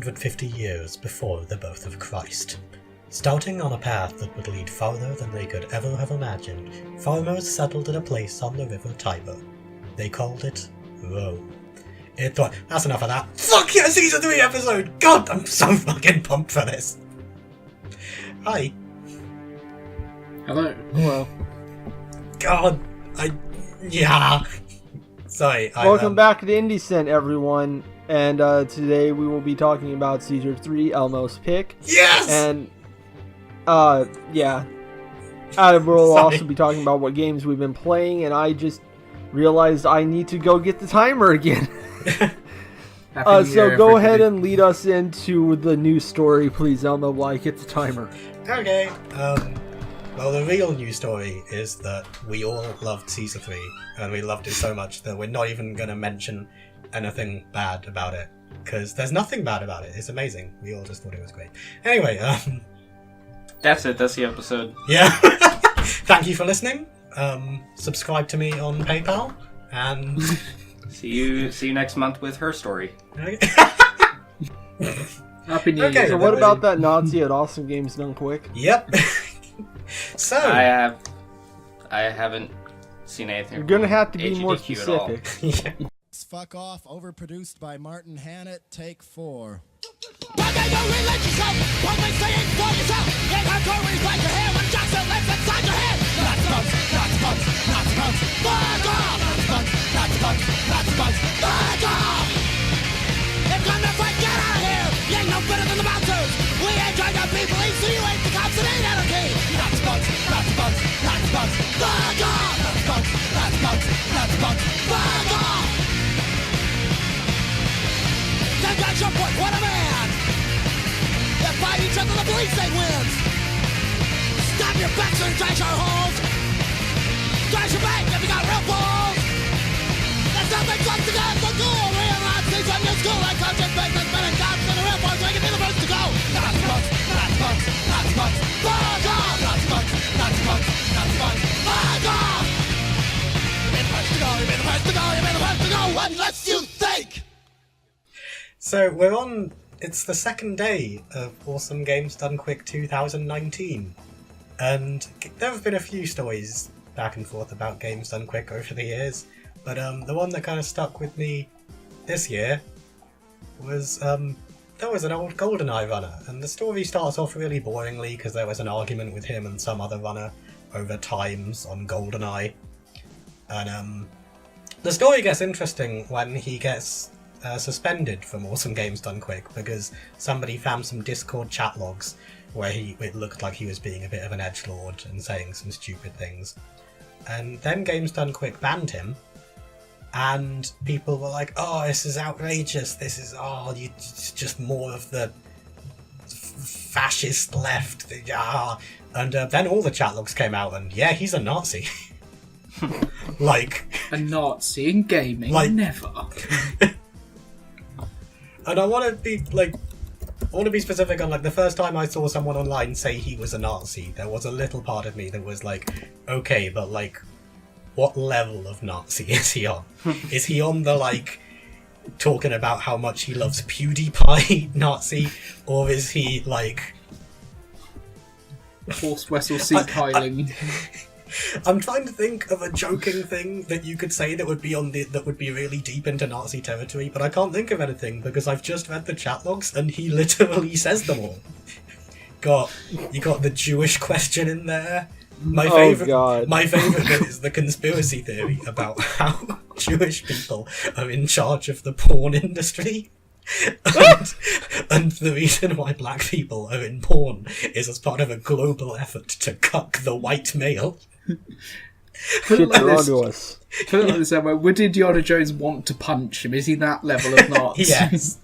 150 years before the birth of Christ. Starting on a path that would lead farther than they could ever have imagined, farmers settled in a place on the river Tiber. They called it Rome. It thought, that's enough of that. Fuck yeah, Season 3 episode! God, I'm so fucking pumped for this. Hi. Hello. Hello. God, yeah. Sorry. Welcome back to IndieCent, everyone. And today we will be talking about Caesar 3, Elmo's pick. Yes! And, yeah. We'll also be talking about what games we've been playing, and I just realized I need to go get the timer again. So go ahead and lead us into the news story, please, Elmo, while I get the timer. Okay. Well, the real news story is that we all loved Caesar 3, and we loved it so much that we're not even going to mention anything bad about it, because there's nothing bad about it. It's amazing. We all just thought it was great. Anyway, that's it. That's the episode. Yeah. Thank you for listening. Subscribe to me on PayPal, and see you next month with her story. Happy New Year. So what about that Nazi at Awesome Games Done Quick? Yep. So I haven't seen anything. You're gonna have to be AGDQ more specific. Yeah. Fuck Off, overproduced by Martin Hannett, take 4. What a man! They fight each other, the police they wins! Stop your backs and trash our holes! Trash your bank if you got real balls! There's nothing close to God so cool! Realize things from your school like conscious businessmen and cops and the real boys so you can be the first to go! Nazi punks! Nazi punks! Nazi punks! Fuck off! Nazi punks! Nazi punks! Nazi punks! Fuck off! You've been the first to go! You've been the first to go! You've been the first to go! What lets you think? So it's the second day of Awesome Games Done Quick 2019, and there have been a few stories back and forth about Games Done Quick over the years, but the one that kind of stuck with me this year was there was an old GoldenEye runner, and the story starts off really boringly because there was an argument with him and some other runner over times on GoldenEye, and the story gets interesting when he gets suspended from Awesome Games Done Quick because somebody found some Discord chat logs where it looked like he was being a bit of an edgelord and saying some stupid things. And then Games Done Quick banned him, and people were like, oh, this is outrageous, this is, it's just more of the fascist left, and then all the chat logs came out, and yeah, he's a Nazi. Like... A Nazi in gaming? Never. And I want to be specific on, the first time I saw someone online say he was a Nazi, there was a little part of me that was like, okay, but, what level of Nazi is he on? Is he on the, talking about how much he loves PewDiePie Nazi? Or is he, Horse Wessel Sea Kyling? I'm trying to think of a joking thing that you could say that would be really deep into Nazi territory, but I can't think of anything because I've just read the chat logs and he literally says them all. You got the Jewish question in there. My favorite bit is the conspiracy theory about how Jewish people are in charge of the porn industry. and the reason why black people are in porn is as part of a global effort to cuck the white male. Put it like this. Put it like this: would Indiana Jones want to punch him? Is he that level of Nazi? Yes,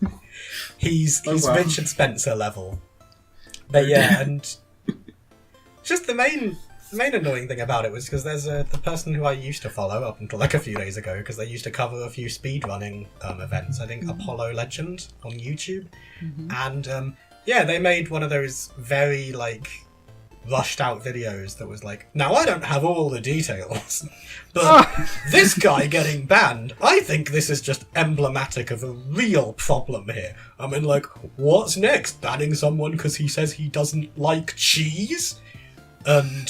he's Richard Spencer level. But yeah, and just the main annoying thing about it was because there's the person who I used to follow up until a few days ago, because they used to cover a few speedrunning events, I think Apollo Legend on YouTube, and they made one of those very rushed out videos that was like, now I don't have all the details, but this guy getting banned, I think this is just emblematic of a real problem here. I mean, like, what's next? Banning someone because he says he doesn't like cheese? And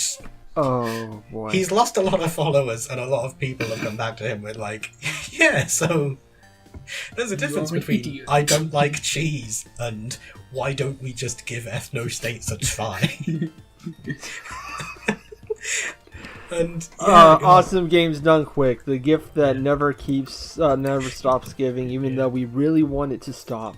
Oh boy. he's lost a lot of followers, and a lot of people have come back to him with like, yeah, so there's a difference You're an between idiot. I don't like cheese and why don't we just give ethno-states a try? And yeah, God. Awesome games done quick. The gift that never stops giving, even though we really want it to stop.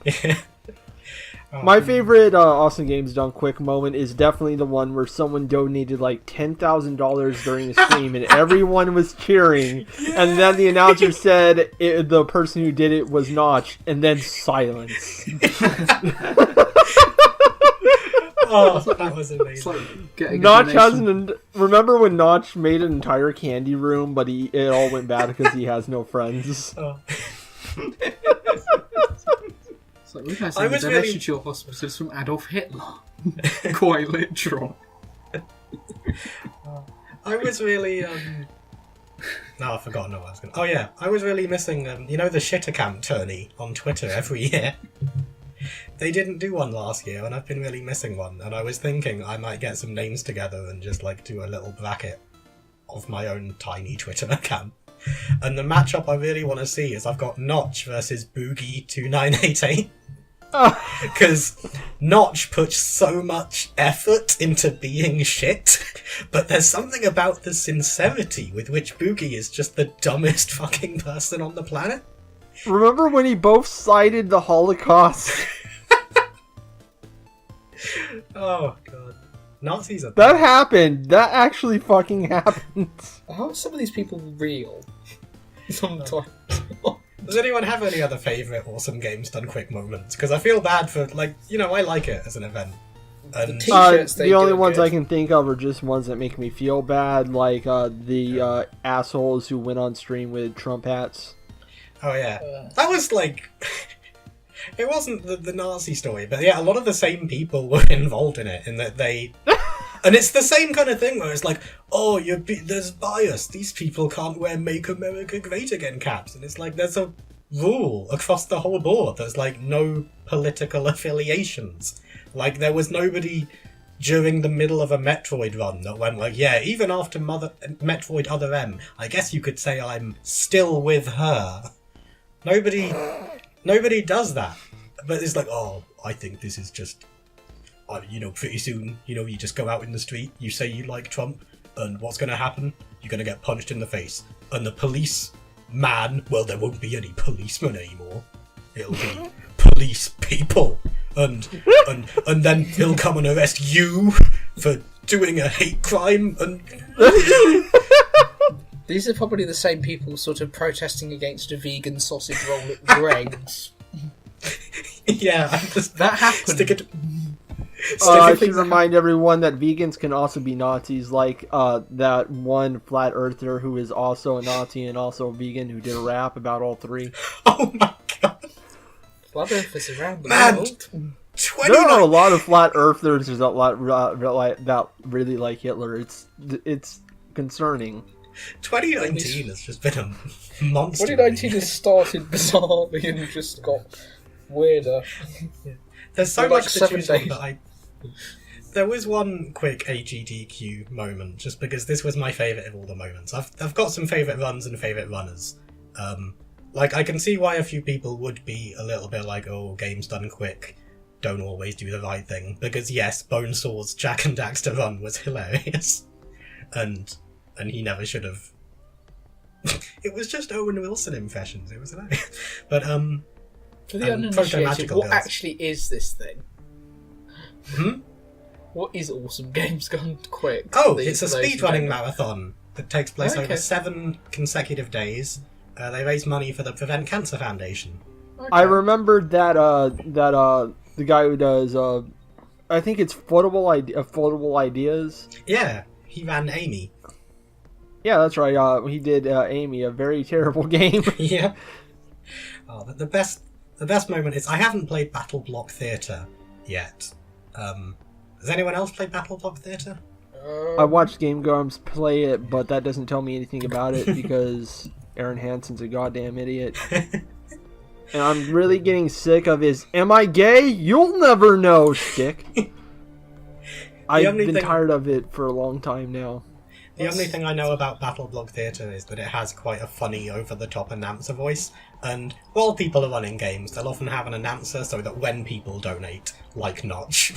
My favorite awesome games done quick moment is definitely the one where someone donated like $10,000 during the stream and everyone was cheering, and then the announcer said the person who did it was Notch, and then silence. Oh, that was It's amazing. like getting a Notch donation. has remember when Notch made an entire candy room, but it all went bad because he has no friends. Oh. It's like, we guys I have a was donation really- to your hospitals from Adolf Hitler. Quite literal. I was really no, I've forgotten what I was going to... Oh yeah, I was really missing you know the Shittercamp tourney on Twitter every year? They didn't do one last year, and I've been really missing one, and I was thinking I might get some names together and just like do a little bracket of my own tiny Twitter account. And the matchup I really want to see is I've got Notch versus Boogie2988. Because Notch puts so much effort into being shit, but there's something about the sincerity with which Boogie is just the dumbest fucking person on the planet. Remember when he both cited the Holocaust? Oh god. Nazis are... That happened. That actually fucking happened. How are some of these people real? Sometimes. Does anyone have any other favourite awesome games done quick moments? Because I feel bad for, like, you know, I like it as an event. And T-shirts, they The only do ones good. I can think of are just ones that make me feel bad, like the assholes who went on stream with Trump hats. oh yeah. That was like... It wasn't the Nazi story, but yeah, a lot of the same people were involved in it, in that they... And it's the same kind of thing where it's like, oh, there's bias. These people can't wear Make America Great Again caps. And it's like, there's a rule across the whole board. There's like no political affiliations. Like, there was nobody during the middle of a Metroid run that went like, yeah, even after Metroid Other M, I guess you could say I'm still with her. Nobody does that. But it's like, oh, I think this is just... you know, pretty soon, you know, you just go out in the street, you say you like Trump, and what's going to happen? You're going to get punched in the face. And the police man, well, there won't be any policemen anymore. It'll be police people. And then he'll come and arrest you for doing a hate crime. And These are probably the same people sort of protesting against a vegan sausage roll at Greg's. yeah, I'm just That happened. stick it. I Stick should remind everyone that vegans can also be Nazis, like that one flat earther who is also a Nazi and also a vegan who did a rap about all three. Oh my god. Flat Earthers around the Man. world. 29 There are a lot of flat earthers that really like Hitler. It's concerning. 2019 has just been a monster. 2019 has started bizarrely and just got weirder. There's so For like much to 7 choose from days. that There was one quick AGDQ moment, just because this was my favourite of all the moments. I've got some favourite runs and favourite runners. Like, I can see why a few people would be a little bit like, oh, games done quick don't always do the right thing. Because yes, Bonesaw's Jack and Daxter run was hilarious. And he never should have... It was just Owen Wilson impressions, it was hilarious. But, For the And uninitiated, Photomagical what Girls. actually is this thing? Hmm? What is Awesome Games Gone Quick? Oh, For it's a those who don't speedrunning know? marathon that takes place Okay. over 7 consecutive days. They raise money for the Prevent Cancer Foundation. Okay. I remembered that the guy who does I think it's Foldable Ideas. Yeah, he ran Amy. Yeah, that's right. He did Amy, a very terrible game. Yeah. Oh, but the best moment is I haven't played Battle Block Theatre yet. Has anyone else played Battle Block Theatre? I watched Game Grumps play it, but that doesn't tell me anything about it because Aaron Hansen's a goddamn idiot. And I'm really getting sick of his "Am I gay? You'll never know" shtick. I've been tired of it for a long time now. The only thing I know about Battle Block Theatre is that it has quite a funny, over-the-top announcer voice, and while people are running games, they'll often have an announcer so that when people donate, like Notch,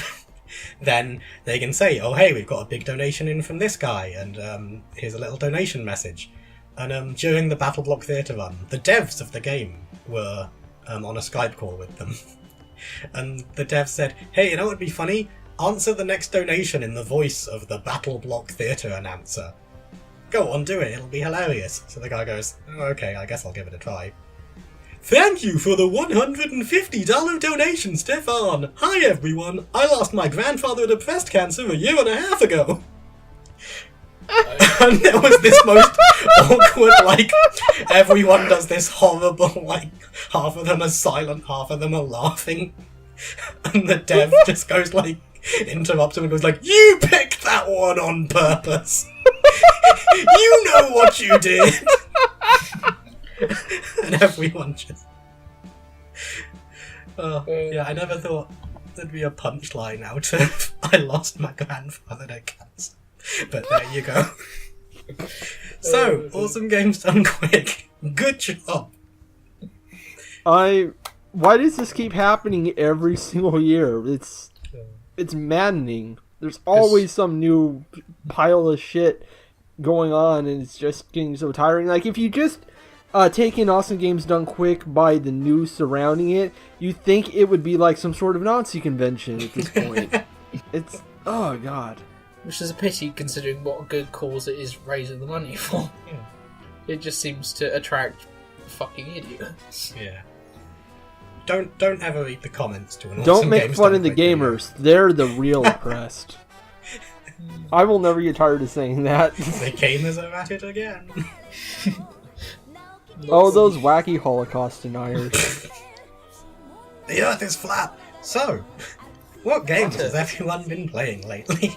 then they can say, oh hey, we've got a big donation in from this guy, and here's a little donation message. And during the Battle Block Theatre run, the devs of the game were on a Skype call with them. And the dev said, hey, you know what would be funny? Answer the next donation in the voice of the Battle Block Theatre announcer. Go on, do it, it'll be hilarious. So the guy goes, oh, okay, I guess I'll give it a try. Thank you for the $150 donation, Stefan! Hi everyone, I lost my grandfather to breast cancer a year and a half ago! And there was this most awkward, like, everyone does this horrible, like, half of them are silent, half of them are laughing. And the dev just goes, like, interrupts him and goes, like, you picked that one on purpose! You know what you did! And everyone just... yeah, I never thought there'd be a punchline out of I lost my grandfather to cancer. But there you go. So, awesome games done quick. Good job. Why does this keep happening every single year? It's maddening. There's always some new pile of shit going on, and it's just getting so tiring. Like, if you just take in awesome games done quick by the news surrounding it, you think it would be like some sort of Nazi convention at this point. It's... oh, God. Which is a pity, considering what a good cause it is raising the money for. Yeah. It just seems to attract fucking idiots. Yeah. Don't ever read the comments to an Don't awesome make games fun done of the quick video. gamers. They're the real oppressed. I will never get tired of saying that. The gamers are at it again. Oh, those wacky Holocaust deniers. The earth is flat. So, what games has everyone been playing lately?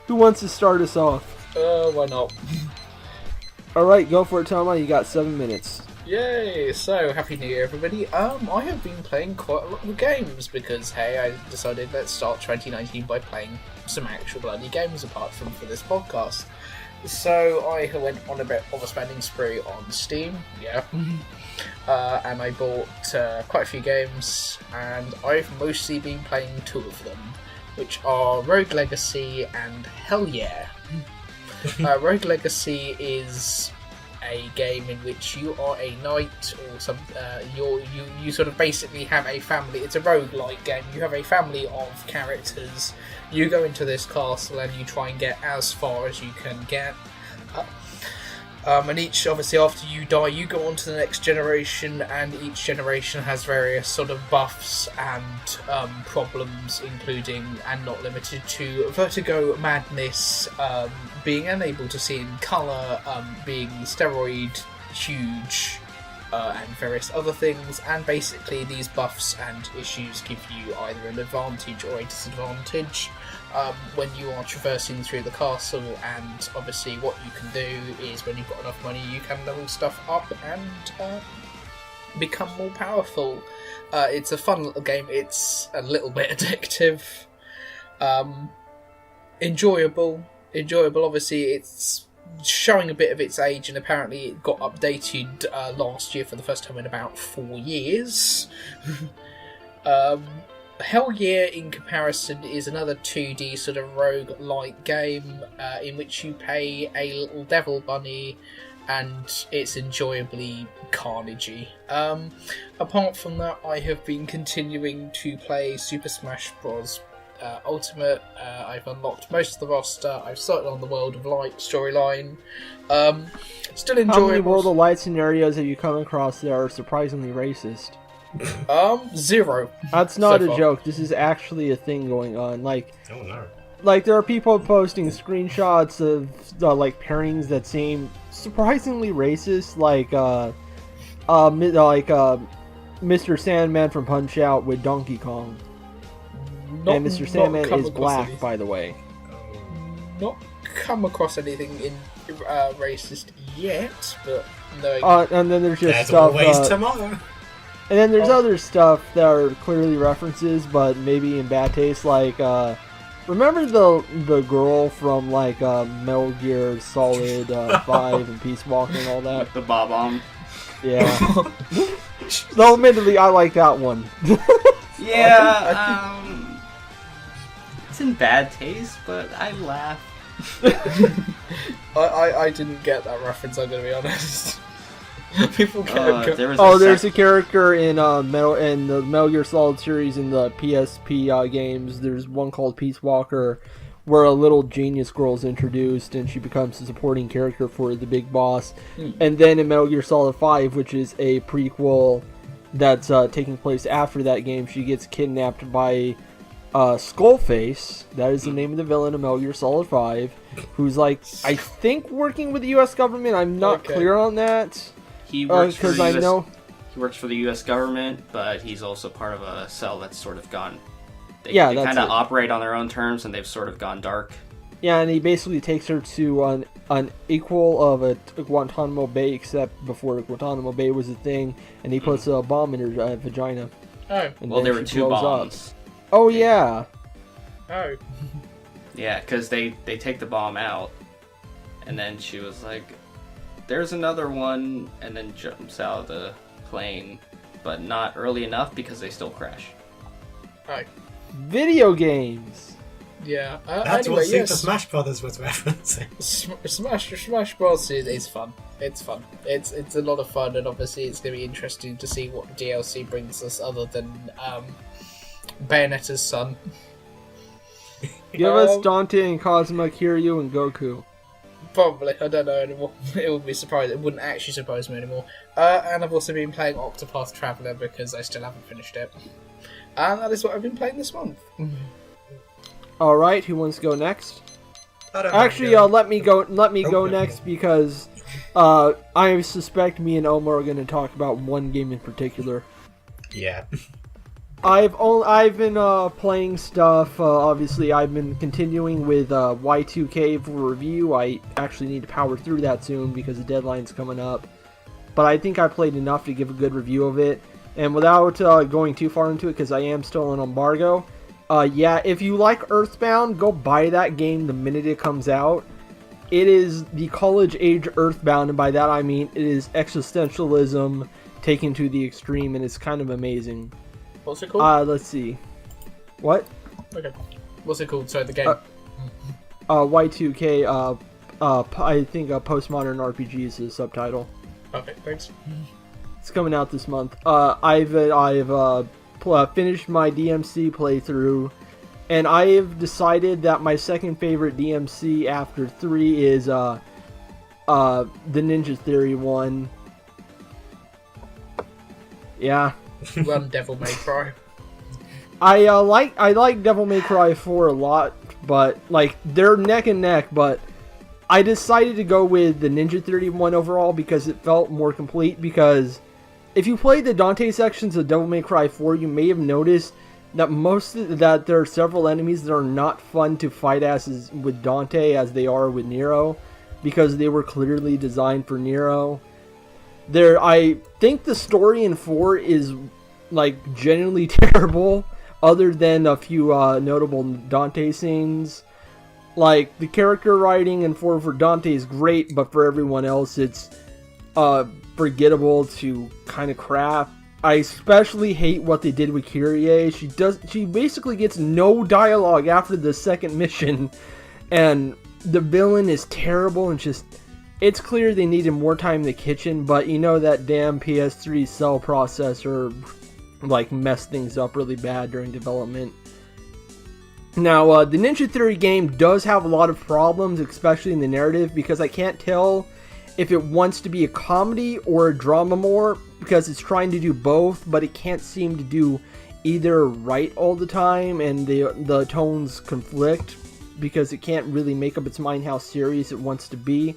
Wants to start us off? Why not? Alright, go for it, Tama. You got 7 minutes. Yay! So, Happy New Year, everybody. I have been playing quite a lot of games because, hey, I decided let's start 2019 by playing some actual bloody games apart from for this podcast. So, I went on a bit of a spending spree on Steam, yeah. And I bought quite a few games, and I've mostly been playing 2 of them, which are Rogue Legacy and Hell Yeah. Rogue Legacy is a game in which you are a knight or some. You sort of basically have a family. It's a roguelike game. You have a family of characters. You go into this castle and you try and get as far as you can get. And each, obviously, after you die, you go on to the next generation, and each generation has various sort of buffs and problems, including, and not limited to, vertigo, madness, being unable to see in colour, being steroid huge, and various other things. And basically, these buffs and issues give you either an advantage or a disadvantage when you are traversing through the castle. And obviously what you can do is, when you've got enough money, you can level stuff up and become more powerful. It's a fun little game. It's a little bit addictive. Enjoyable. Obviously, it's showing a bit of its age, and apparently it got updated last year for the first time in about 4 years. Hell Yeah, in comparison, is another 2D sort of rogue-like game in which you pay a little devil bunny, and it's enjoyably carnagey. Apart from that, I have been continuing to play Super Smash Bros. Ultimate. I've unlocked most of the roster. I've started on the World of Light storyline. Still enjoyable. How many World of Light scenarios have you come across that are surprisingly racist? 0. That's not so a far. joke. This is actually a thing going on. Like, Oh no. like there are people posting screenshots of like pairings that seem surprisingly racist, like Mr. Sandman from Punch Out with Donkey Kong. And Mr. Sandman is black, by the way. Not come across anything in racist yet, but no. And then there's just There's stuff. always tomorrow. And then there's other stuff that are clearly references, but maybe in bad taste. Like, remember the girl from like Metal Gear Solid 5 and Peace Walker and all that? With the bob-omb. Yeah. Though admittedly, I like that one. Yeah, it's in bad taste, but I laugh. I didn't get that reference, I'm gonna be honest. People get There's a character in the Metal Gear Solid series in the PSP games. There's one called Peace Walker, where a little genius girl is introduced, and she becomes a supporting character for the big boss. And then in Metal Gear Solid 5, which is a prequel that's taking place after that game, she gets kidnapped by Skullface. That is the name of the villain of Metal Gear Solid 5, who's like, I think working with the US government. I'm not clear on that. He works for the US, know he works for the U.S. government, but he's also part of a cell that's sort of gone. They that's kind of it. operate on their own terms, and they've sort of gone dark. Yeah, and he basically takes her to an equal of a Guantanamo Bay, except before Guantanamo Bay was a thing, and he puts a bomb in her vagina. Oh. And Well, then there were she 2 blows bombs. Up. Oh yeah. Oh. Yeah, because they take the bomb out, and then she was like, there's another one, and then jumps out of the plane, but not early enough because they still crash. Oh. Video games. Yeah. That's anyway, what Super yes. Smash Brothers was referencing. Smash Bros is fun. It's fun. It's a lot of fun, and obviously it's going to be interesting to see what DLC brings us other than Bayonetta's son. Give us Dante and Cosma, Kiryu, and Goku. Probably. I don't know anymore. It would be surprised. It wouldn't actually surprise me anymore. And I've also been playing Octopath Traveler because I still haven't finished it. And that is what I've been playing this month. All right, who wants to go next? I don't Actually, mind let me go. Let me go Okay. next because I suspect me and Elmo are going to talk about one game in particular. Yeah. I've been playing stuff. Obviously, I've been continuing with Y2K for review. I actually need to power through that soon because the deadline's coming up. But I think I played enough to give a good review of it. And without going too far into it, because I am still on embargo, yeah, if you like Earthbound, go buy that game the minute it comes out. It is the college-age Earthbound, and by that I mean it is existentialism taken to the extreme, and it's kind of amazing. What's it called? Let's see. What? Okay. What's it called? Sorry, the game. Y2K, I think Postmodern RPG is the subtitle. Okay, thanks. It's coming out this month. I've finished my DMC playthrough, and I have decided that my second favorite DMC after 3 is the Ninja Theory one. Yeah. Run Devil May Cry. I like Devil May Cry 4 a lot, but like they're neck and neck, but I decided to go with the Ninja Theory one overall because it felt more complete. Because if you played the Dante sections of Devil May Cry 4, you may have noticed that there are several enemies that are not fun to fight as with Dante as they are with Nero, because they were clearly designed for Nero. I think the story in 4 is like genuinely terrible, other than a few notable Dante scenes. Like, the character writing in 4 for Dante is great, but for everyone else it's forgettable to kind of crap. I especially hate what they did with Kyrie. She basically gets no dialogue after the second mission, and the villain is terrible, and it's clear they needed more time in the kitchen, but you know that damn PS3 cell processor like messed things up really bad during development. Now, the Ninja Theory game does have a lot of problems, especially in the narrative, because I can't tell if it wants to be a comedy or a drama more, because it's trying to do both, but it can't seem to do either right all the time, and the tones conflict, because it can't really make up its mind how serious it wants to be.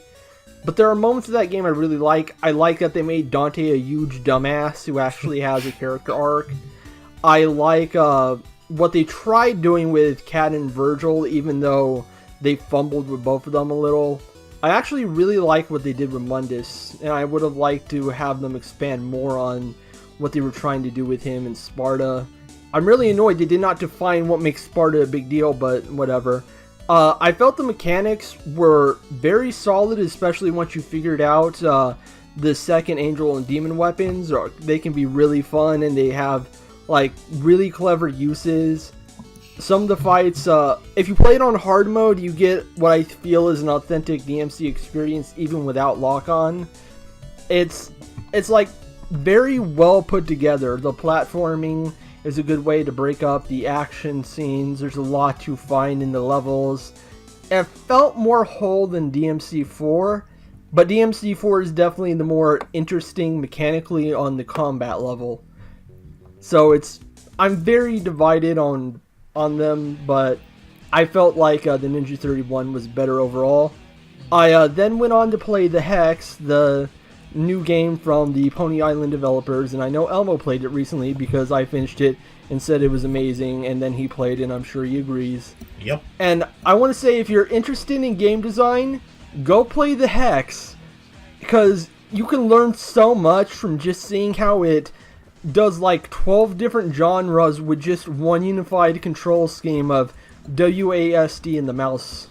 But there are moments of that game I really like. I like that they made Dante a huge dumbass who actually has a character arc. I like what they tried doing with Cat and Virgil, even though they fumbled with both of them a little. I actually really like what they did with Mundus, and I would have liked to have them expand more on what they were trying to do with him and Sparta. I'm really annoyed they did not define what makes Sparta a big deal, but whatever. I felt the mechanics were very solid, especially once you figured out the second angel and demon weapons. They can be really fun, and they have like really clever uses. Some of the fights, if you play it on hard mode, you get what I feel is an authentic DMC experience even without lock-on. It's like very well put together. The platforming is a good way to break up the action scenes. There's a lot to find in the levels. It felt more whole than DMC4, but DMC4 is definitely the more interesting mechanically on the combat level. So I'm very divided on them, but I felt like the Ninja Theory one was better overall. I then went on to play the Hex, the new game from the Pony Island developers, and I know Elmo played it recently because I finished it and said it was amazing, and then he played it, and I'm sure he agrees. Yep. And I want to say, if you're interested in game design, go play the Hex, because you can learn so much from just seeing how it does like 12 different genres with just one unified control scheme of WASD and the mouse.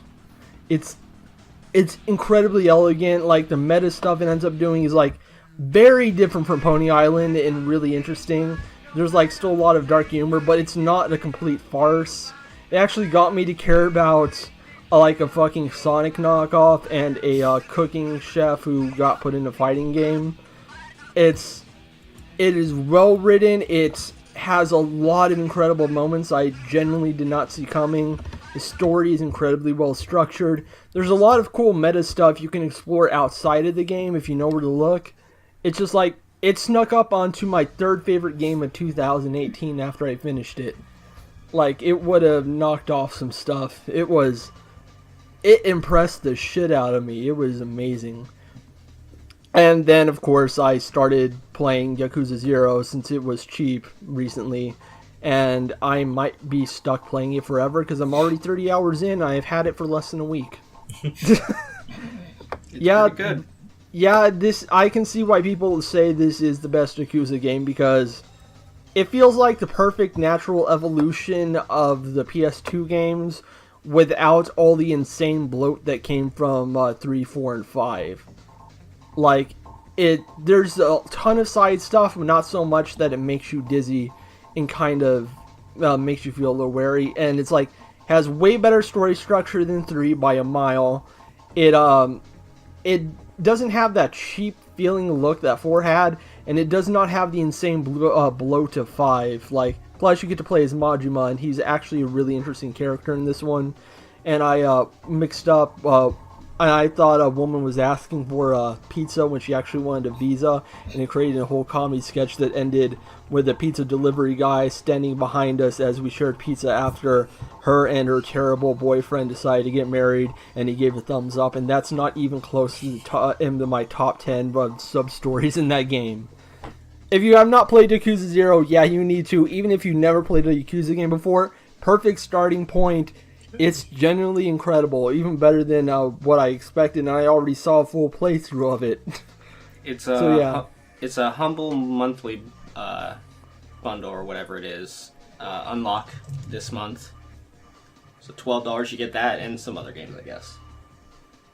It's incredibly elegant. Like, the meta stuff it ends up doing is like very different from Pony Island and really interesting. There's like still a lot of dark humor, but it's not a complete farce. It actually got me to care about like a fucking Sonic knockoff and a cooking chef who got put in a fighting game. It is well written. It has a lot of incredible moments I genuinely did not see coming. The story is incredibly well structured. There's a lot of cool meta stuff you can explore outside of the game if you know where to look. It's just like, it snuck up onto my third favorite game of 2018 after I finished it. Like, it would have knocked off some stuff. It impressed the shit out of me. It was amazing. And then, of course, I started playing Yakuza 0 since it was cheap recently. And I might be stuck playing it forever because I'm already 30 hours in. I've had it for less than a week. Yeah, good. Yeah, I can see why people say this is the best Yakuza game, because it feels like the perfect natural evolution of the PS2 games without all the insane bloat that came from 3, 4, and 5. Like, there's a ton of side stuff, but not so much that it makes you dizzy and kind of makes you feel a little wary. And it's like, has way better story structure than 3 by a mile. it doesn't have that cheap feeling look that 4 had, and it does not have the insane bloat of 5. Like, plus you get to play as Majima, and he's actually a really interesting character in this one. And I mixed up, and I thought a woman was asking for a pizza when she actually wanted a visa, and it created a whole comedy sketch that ended with a pizza delivery guy standing behind us as we shared pizza after her and her terrible boyfriend decided to get married, and he gave a thumbs up, and that's not even close to into my top 10 sub-stories in that game. If you have not played Yakuza 0, yeah, you need to, even if you never played a Yakuza game before, perfect starting point. It's genuinely incredible, even better than what I expected, and I already saw a full playthrough of it. It's a it's a humble monthly bundle or whatever it is. Unlock this month. So $12 you get that and some other games, I guess.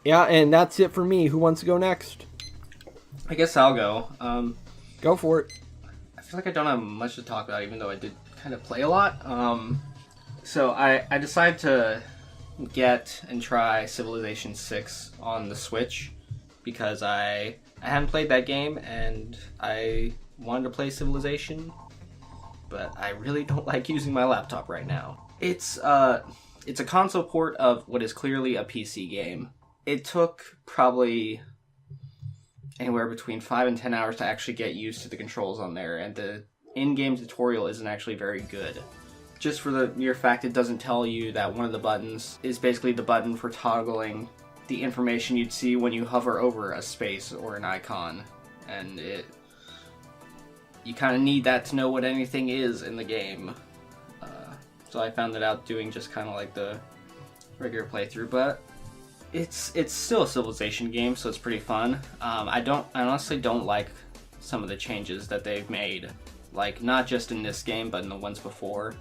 Yeah, and that's it for me. Who wants to go next? I guess I'll go. Go for it. I feel like I don't have much to talk about, even though I did kind of play a lot. So I decided to get and try Civilization 6 on the Switch because I hadn't played that game and I wanted to play Civilization, but I really don't like using my laptop right now. It's a console port of what is clearly a PC game. It took probably anywhere between 5 and 10 hours to actually get used to the controls on there, and the in-game tutorial isn't actually very good. Just for the mere fact it doesn't tell you that one of the buttons is basically the button for toggling the information you'd see when you hover over a space or an icon. And you kind of need that to know what anything is in the game. So I found it out doing just kind of like the regular playthrough, but it's still a Civilization game, so it's pretty fun. I honestly don't like some of the changes that they've made, like not just in this game but in the ones before.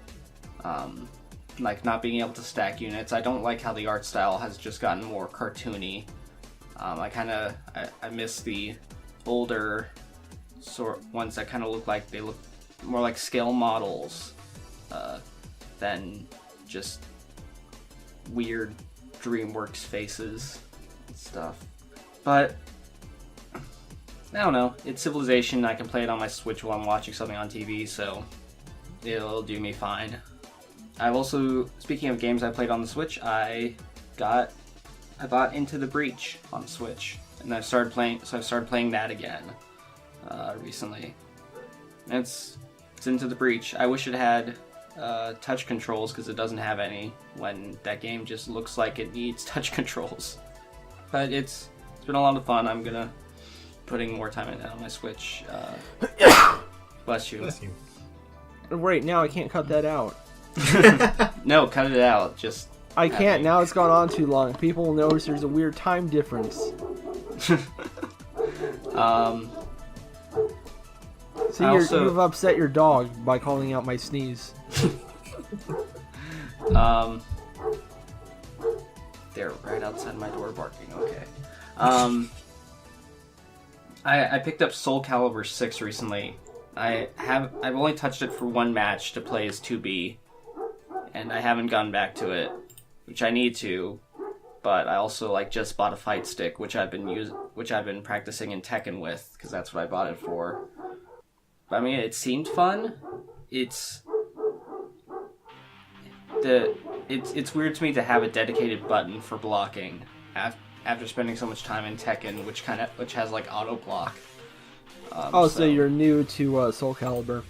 Like not being able to stack units. I don't like how the art style has just gotten more cartoony. I miss the older sort ones that kind of look more like scale models than just weird DreamWorks faces and stuff. But I don't know. It's Civilization. I can play it on my Switch while I'm watching something on TV, so it'll do me fine. I've also, speaking of games I played on the Switch, I bought Into the Breach on Switch, and I've started playing that again recently. And it's Into the Breach. I wish it had touch controls because it doesn't have any. When that game just looks like it needs touch controls, but it's been a lot of fun. I'm gonna putting more time in that on my Switch. Bless you. Bless you. Right, now I can't cut that out. No, cut it out. Just I can't. Now it's gone on too long. People will notice there's a weird time difference. See, you've upset your dog by calling out my sneeze. They're right outside my door barking. Okay. I picked up Soul Calibur 6 recently. I've only touched it for one match to play as 2B, and I haven't gone back to it, which I need to. But I also just bought a fight stick, which I've been practicing in Tekken with, because that's what I bought it for. But I mean, it seemed fun. It's weird to me to have a dedicated button for blocking after spending so much time in Tekken, which has auto block. So you're new to Soul Calibur.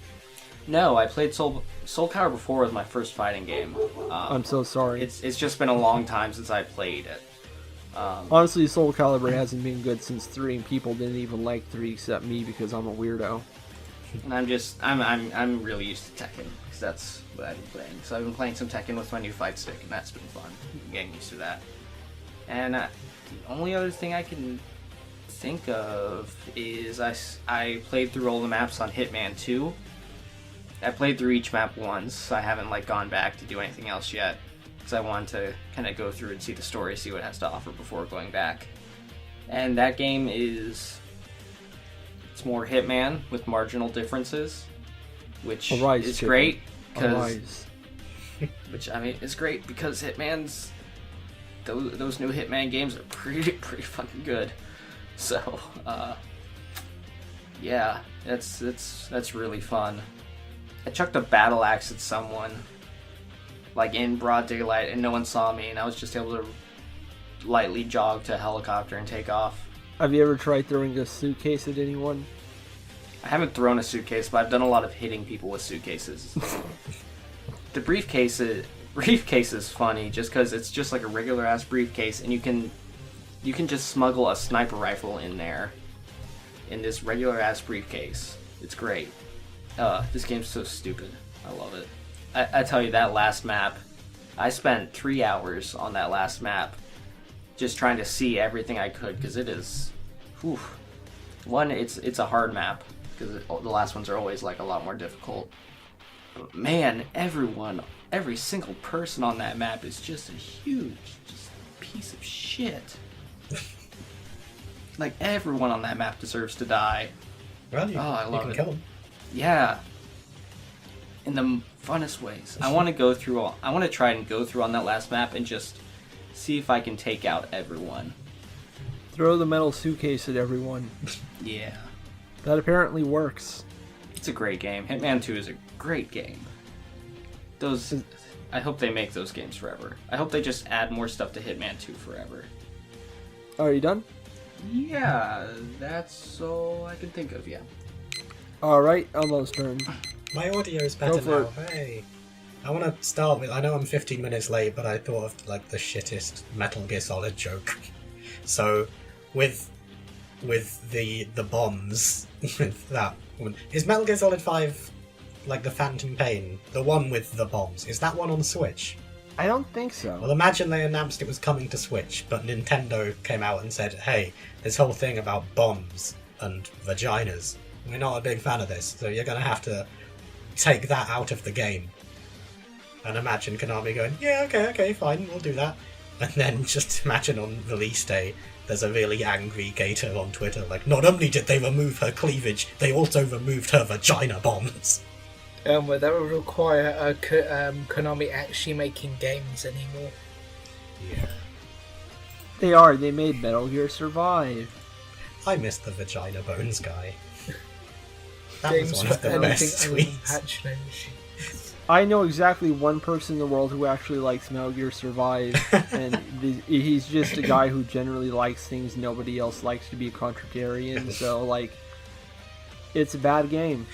No, I played Soul Calibur before was my first fighting game. I'm so sorry. It's just been a long time since I played it. Honestly, Soul Calibur hasn't been good since 3, and people didn't even like 3 except me because I'm a weirdo. And I'm really used to Tekken because that's what I've been playing. So I've been playing some Tekken with my new fight stick, and that's been fun. Getting used to that. And the only other thing I can think of is I played through all the maps on Hitman 2. I played through each map once. I haven't gone back to do anything else yet because I wanted to kind of go through and see the story, see what it has to offer before going back. And that game it's more Hitman with marginal differences, which is great because it's great because Hitman's those new Hitman games are pretty fucking good. So, yeah, that's really fun. I chucked a battle axe at someone, like in broad daylight, and no one saw me, and I was just able to lightly jog to a helicopter and take off. Have you ever tried throwing a suitcase at anyone? I haven't thrown a suitcase, but I've done a lot of hitting people with suitcases. The briefcase is funny just because it's just like a regular ass briefcase, and you can just smuggle a sniper rifle in there in this regular ass briefcase. It's great. This game's so stupid. I love it. I tell you, that last map, I spent 3 hours on that last map just trying to see everything I could, because it is, whew. One, it's a hard map, because the last ones are always like a lot more difficult. But man, every single person on that map is just a huge piece of shit. Like, everyone on that map deserves to die. Well, I love you can it. kill them. Yeah. In the funnest ways. I want to try and go through on that last map and just see if I can take out everyone. Throw the metal suitcase at everyone. Yeah. That apparently works. It's a great game. Hitman 2 is a great game. I hope they make those games forever. I hope they just add more stuff to Hitman 2 forever. Are you done? Yeah, that's all I can think of, yeah. Alright, Elmo's turn. My audio is better Go now. for it. Hey. I want to start with, I know I'm 15 minutes late, but I thought of like the shittest Metal Gear Solid joke. So, with the bombs, with that one, is Metal Gear Solid 5 like the Phantom Pain, the one with the bombs? Is that one on Switch? I don't think so. Well, imagine they announced it was coming to Switch, but Nintendo came out and said, hey, this whole thing about bombs and vaginas, we're not a big fan of this, so you're going to have to take that out of the game. And imagine Konami going, yeah, okay, fine, we'll do that. And then just imagine on release day, there's a really angry Gator on Twitter, like, not only did they remove her cleavage, they also removed her vagina bombs. Well, that would require Konami actually making games anymore. Yeah. They made Metal Gear Survive. I missed the vagina bones guy. That Games was one of for the best anything other than tweets. patch no machines. I know exactly one person in the world who actually likes Metal Gear Survive, and he's just a guy who generally likes things nobody else likes to be a contrarian, so, like, it's a bad game.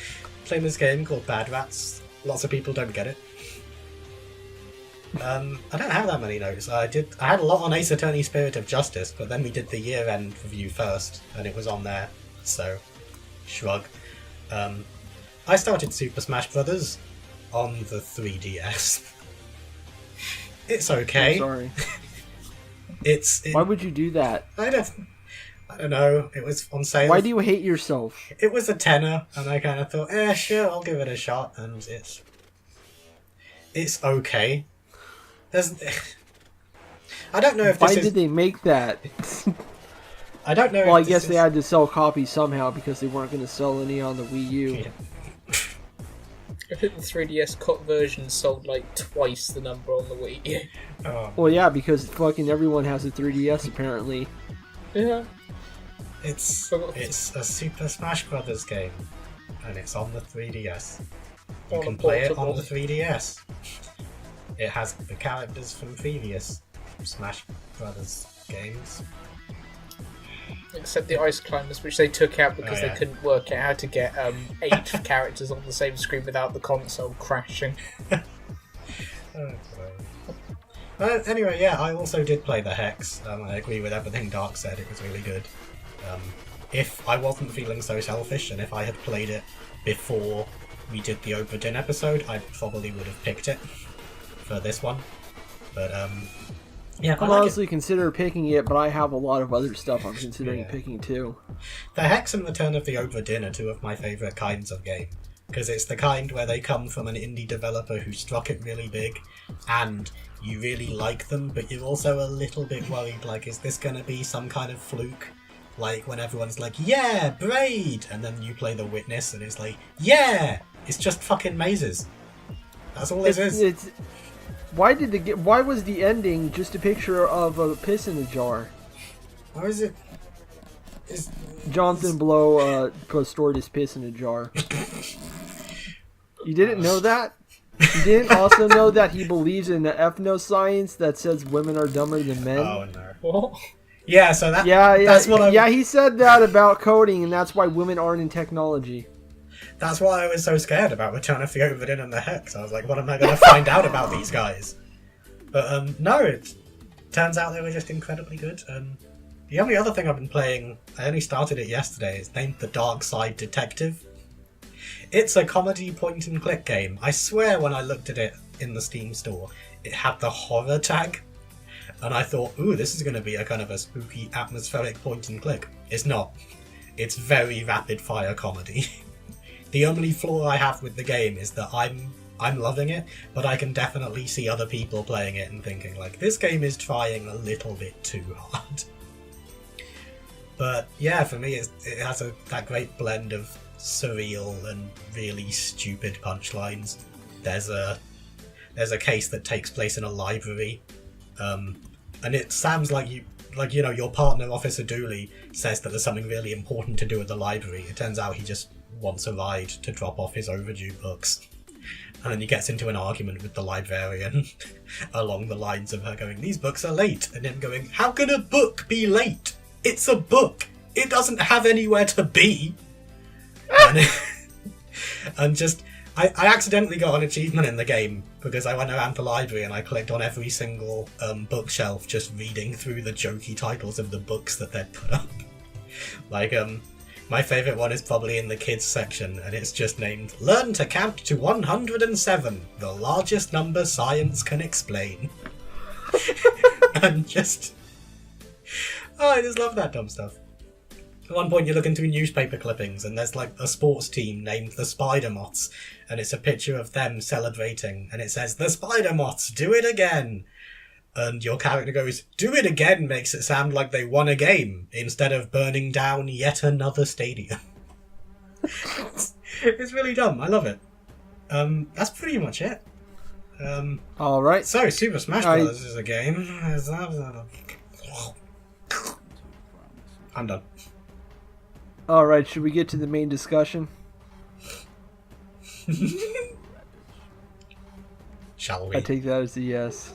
Playing this game called Bad Rats. Lots of people don't get it. I don't have that many notes. I had a lot on Ace Attorney Spirit of Justice, but then we did the year-end review first, and it was on there, so shrug. I started Super Smash Brothers on the 3DS. It's okay. I'm sorry. It, Why would you do that? I don't know. It was on sale. Why do you hate yourself? It was a tenner, and I kind of thought, sure, I'll give it a shot, and it's okay. I don't know if Why this did they make that? I don't know. Well, I if guess this they had to sell copies somehow because they weren't going to sell any on the Wii U. Yeah. I think the 3DS cut version sold like twice the number on the Wii U. Oh, Well, yeah, because fucking everyone has a 3DS apparently. Yeah. it's a Super Smash Brothers game, and it's on the 3DS. You On can a play it on portable. the 3DS. It has the characters from previous Smash Brothers games. Except the Ice Climbers, which they took out because Oh, yeah. they couldn't work out how to get 8 characters on the same screen without the console crashing. Anyway, yeah, I also did play the Hex. I agree with everything Dark said. It was really good. If I wasn't feeling so selfish, and if I had played it before we did the Obra Dinn episode, I probably would have picked it for this one. But yeah, I I'm like it. honestly consider picking it, but I have a lot of other stuff I'm considering Yeah. picking too. The Hex and Return of the Obra Dinn are two of my favourite kinds of game. Because it's the kind where they come from an indie developer who struck it really big, and you really like them, but you're also a little bit worried, like, is this going to be some kind of fluke? Like, when everyone's like, yeah, Braid! And then you play The Witness, and it's like, yeah! It's just fucking mazes. That's all it is. Why was the ending just a picture of a piss in a jar? Why is it? Jonathan Blow stored his piss in a jar. You didn't know that? You didn't also know that he believes in the ethnoscience that says women are dumber than men? Oh no. What? Yeah, so that. Yeah, That's what I. yeah, he said that about coding, and that's why women aren't in technology. That's why I was so scared about Return of the Overden and the Hex. I was like, what am I going to find out about these guys? But no, it turns out they were just incredibly good. The only other thing I've been playing, I only started it yesterday, is named The Dark Side Detective. It's a comedy point-and-click game. I swear when I looked at it in the Steam store, it had the horror tag. And I thought, ooh, this is going to be a kind of a spooky, atmospheric point-and-click. It's not. It's very rapid-fire comedy. The only flaw I have with the game is that I'm loving it, but I can definitely see other people playing it and thinking, like, this game is trying a little bit too hard. But yeah, for me, it has that great blend of surreal and really stupid punchlines. There's a case that takes place in a library, and it sounds like your partner, Officer Dooley, says that there's something really important to do at the library. It turns out he just wants a ride to drop off his overdue books. And then he gets into an argument with the librarian along the lines of her going, these books are late, and him going, how can a book be late? It's a book! It doesn't have anywhere to be! And just, I accidentally got an achievement in the game because I went around the library and I clicked on every single bookshelf just reading through the jokey titles of the books that they'd put up. Like, my favourite one is probably in the kids section, and it's just named Learn to Count to 107, the largest number science can explain. And just... Oh, I just love that dumb stuff. At one point you're looking through newspaper clippings, and there's like a sports team named the Spider Moths, and it's a picture of them celebrating, and it says, the Spider Moths, do it again! And your character goes, do it again makes it sound like they won a game, instead of burning down yet another stadium. It's really dumb, I love it. That's pretty much it. Alright. So, Super Smash Bros. Is a game. I'm done. Alright, should we get to the main discussion? Shall we? I take that as a yes.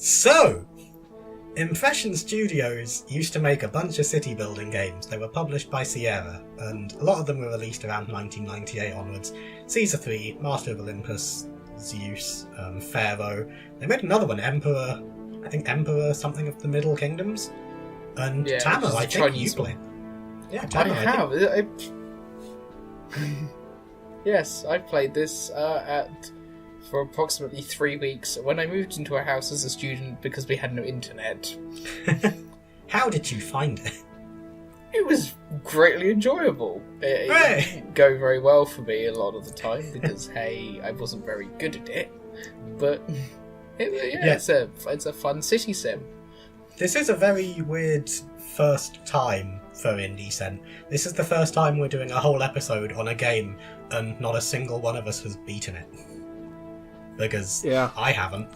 So, Impression Studios used to make a bunch of city building games. They were published by Sierra, and a lot of them were released around 1998 onwards. Caesar 3, Master of Olympus, Zeus, Pharaoh. They made another one, Emperor something of the Middle Kingdoms. And Yeah, Tama, which is I the think Chinese you one. play. Yeah, I Tama, have. Yes, I played this for approximately 3 weeks when I moved into a house as a student because we had no internet. How did you find it? It was greatly enjoyable. It didn't go very well for me a lot of the time because, hey, I wasn't very good at it. But it's a fun city sim. This is a very weird first time for IndieCent. This is the first time we're doing a whole episode on a game and not a single one of us has beaten it. Because I haven't.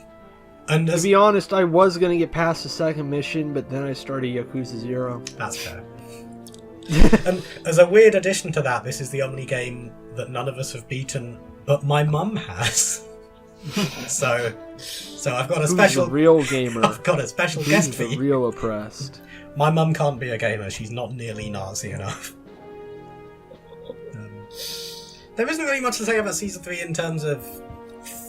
And To be honest, I was gonna get past the second mission, but then I started Yakuza 0. that's fair. And as a weird addition to that, this is the only game that none of us have beaten, but my mum has. So I've got a Who's special the real gamer? I've got a special Who's guest for the you. real oppressed? My mum can't be a gamer. She's not nearly Nazi enough. There isn't really much to say about Season 3 in terms of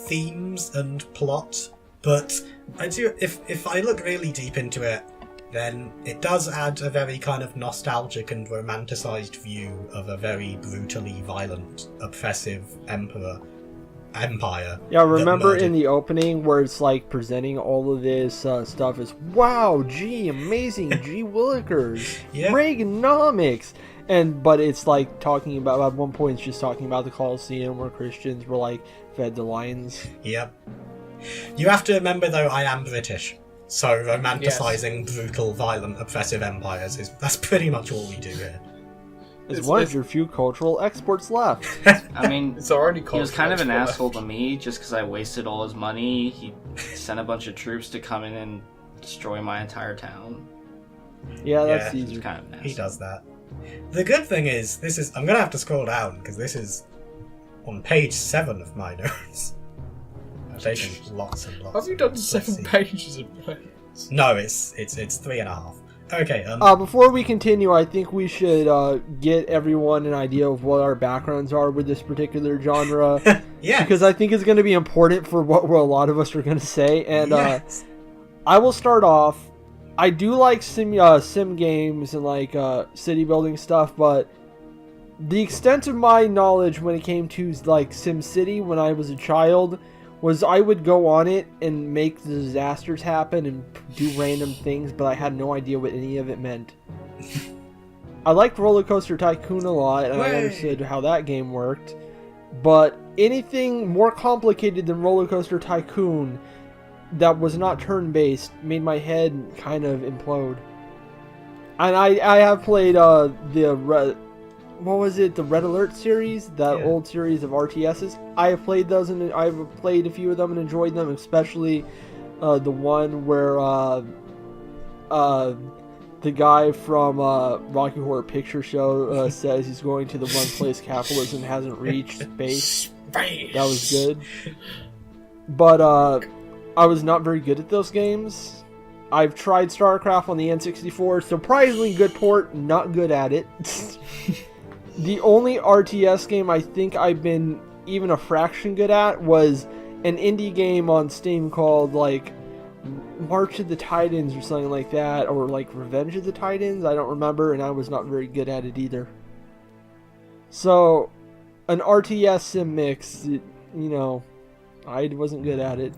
themes and plot, but I do. If I look really deep into it, then it does add a very kind of nostalgic and romanticized view of a very brutally violent, oppressive empire. Yeah, remember murdered- in the opening where it's like presenting all of this stuff as, wow, gee, amazing, gee willikers, Yeah. Reaganomics, but it's like talking about, at one point it's just talking about the Colosseum where Christians were like fed to lions. Yep. You have to remember, though, I am British, so romanticizing brutal, violent, oppressive empires that's pretty much all we do here. It's one of your few cultural exports left. I mean, It's already he was kind of an cultural. asshole to me just because I wasted all his money. He sent a bunch of troops to come in and destroy my entire town. Yeah, that's Yeah. He's easy. kind of nasty. He does that. The good thing is, I'm gonna have to scroll down, because this is on page 7 of my notes. I've taken lots and lots. Have you done Let's 7 see. pages of notes? No, it's 3.5. Okay, Before we continue, I think we should get everyone an idea of what our backgrounds are with this particular genre. yeah. Because I think it's going to be important for what a lot of us are going to say. And Yes. I will start off. I do like sim games and like city building stuff, but the extent of my knowledge when it came to like SimCity when I was a child was I would go on it and make disasters happen and do random things, but I had no idea what any of it meant. I liked Roller Coaster Tycoon a lot, and I Way. understood how that game worked, but anything more complicated than Roller Coaster Tycoon that was not turn-based made my head kind of implode. And I have played the Red Alert series, that Yeah. old series of RTSs. I have played those, and I've played a few of them and enjoyed them, especially the one where the guy from Rocky Horror Picture Show says he's going to the one place capitalism hasn't reached, space. Space. That was good. But I was not very good at those games. I've tried StarCraft on the N64. Surprisingly good port, not good at it. The only RTS game I think I've been even a fraction good at was an indie game on Steam called like March of the Titans or something like that, or like Revenge of the Titans, I don't remember, and I was not very good at it either. So, an RTS sim mix, I wasn't good at it.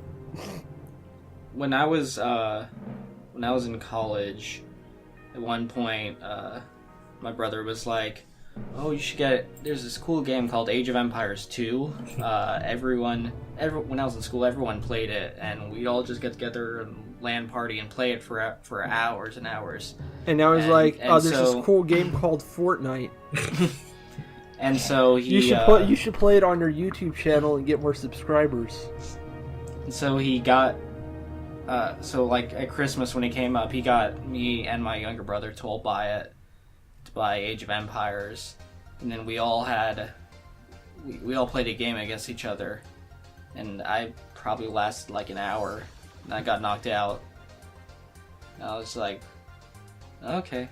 When I was in college, at one point, my brother was like, "Oh, you should there's this cool game called Age of Empires 2. When I was in school, everyone played it, and we'd all just get together and LAN party and play it for hours and hours." And now he's And- like, and "Oh, there's so- this cool game called Fortnite. And so he You should play it on your YouTube channel and get more subscribers." So he got, so like at Christmas when it came up, he got me and my younger brother to all buy Age of Empires, and then we all played a game against each other, and I probably lasted like an hour, and I got knocked out. And I was like, okay.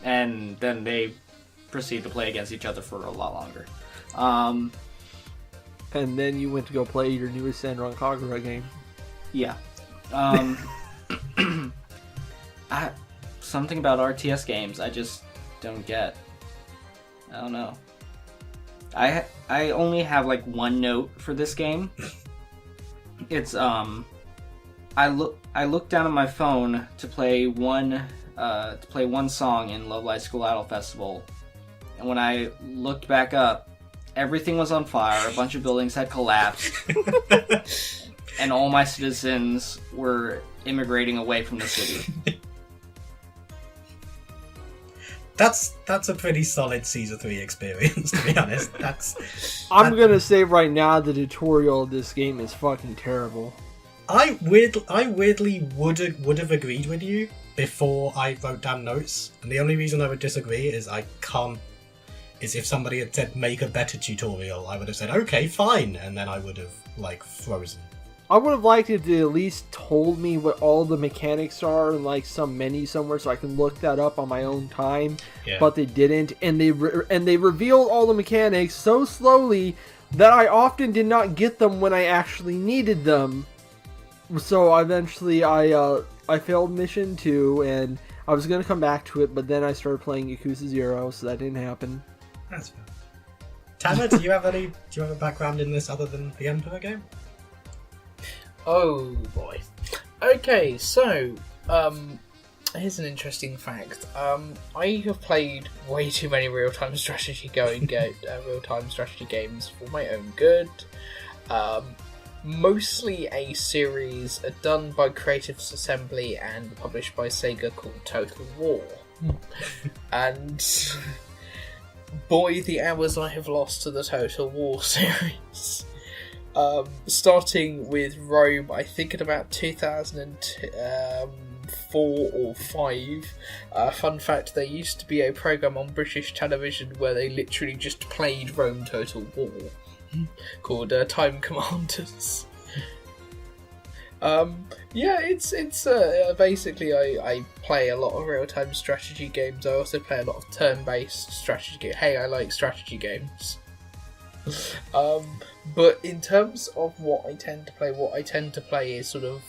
And then they proceeded to play against each other for a lot longer. And then you went to go play your newest Senran Kagura game. Yeah. Something about RTS games I just don't get. I don't know. I only have like one note for this game. It's I looked down at my phone to play one song in Love Light School Idol Festival, and when I looked back up, everything was on fire. A bunch of buildings had collapsed. And all my citizens were immigrating away from the city. That's a pretty solid Caesar 3 experience, to be honest. I'm gonna say right now the tutorial of this game is fucking terrible. I weirdly would have agreed with you before I wrote down notes, and the only reason I would disagree is if somebody had said make a better tutorial, I would have said okay, fine, and then I would have like frozen. I would have liked it to at least told me what all the mechanics are in like some menu somewhere so I can look that up on my own time. Yeah. But they didn't, and they revealed all the mechanics so slowly that I often did not get them when I actually needed them. So eventually I failed mission 2, and I was going to come back to it, but then I started playing Yakuza 0, so that didn't happen. That's fair. Tama, do you have a background in this other than the Emperor game? Oh boy. Okay, so here's an interesting fact. I have played way too many real-time strategy games for my own good. Mostly a series done by Creative Assembly and published by Sega called Total War. And boy, the hours I have lost to the Total War series. Starting with Rome, I think at about 2004 or 5. Fun fact, there used to be a programme on British television where they literally just played Rome Total War, called Time Commanders. It's basically I play a lot of real-time strategy games. I also play a lot of turn-based strategy games. Hey, I like strategy games. But in terms of what I tend to play is sort of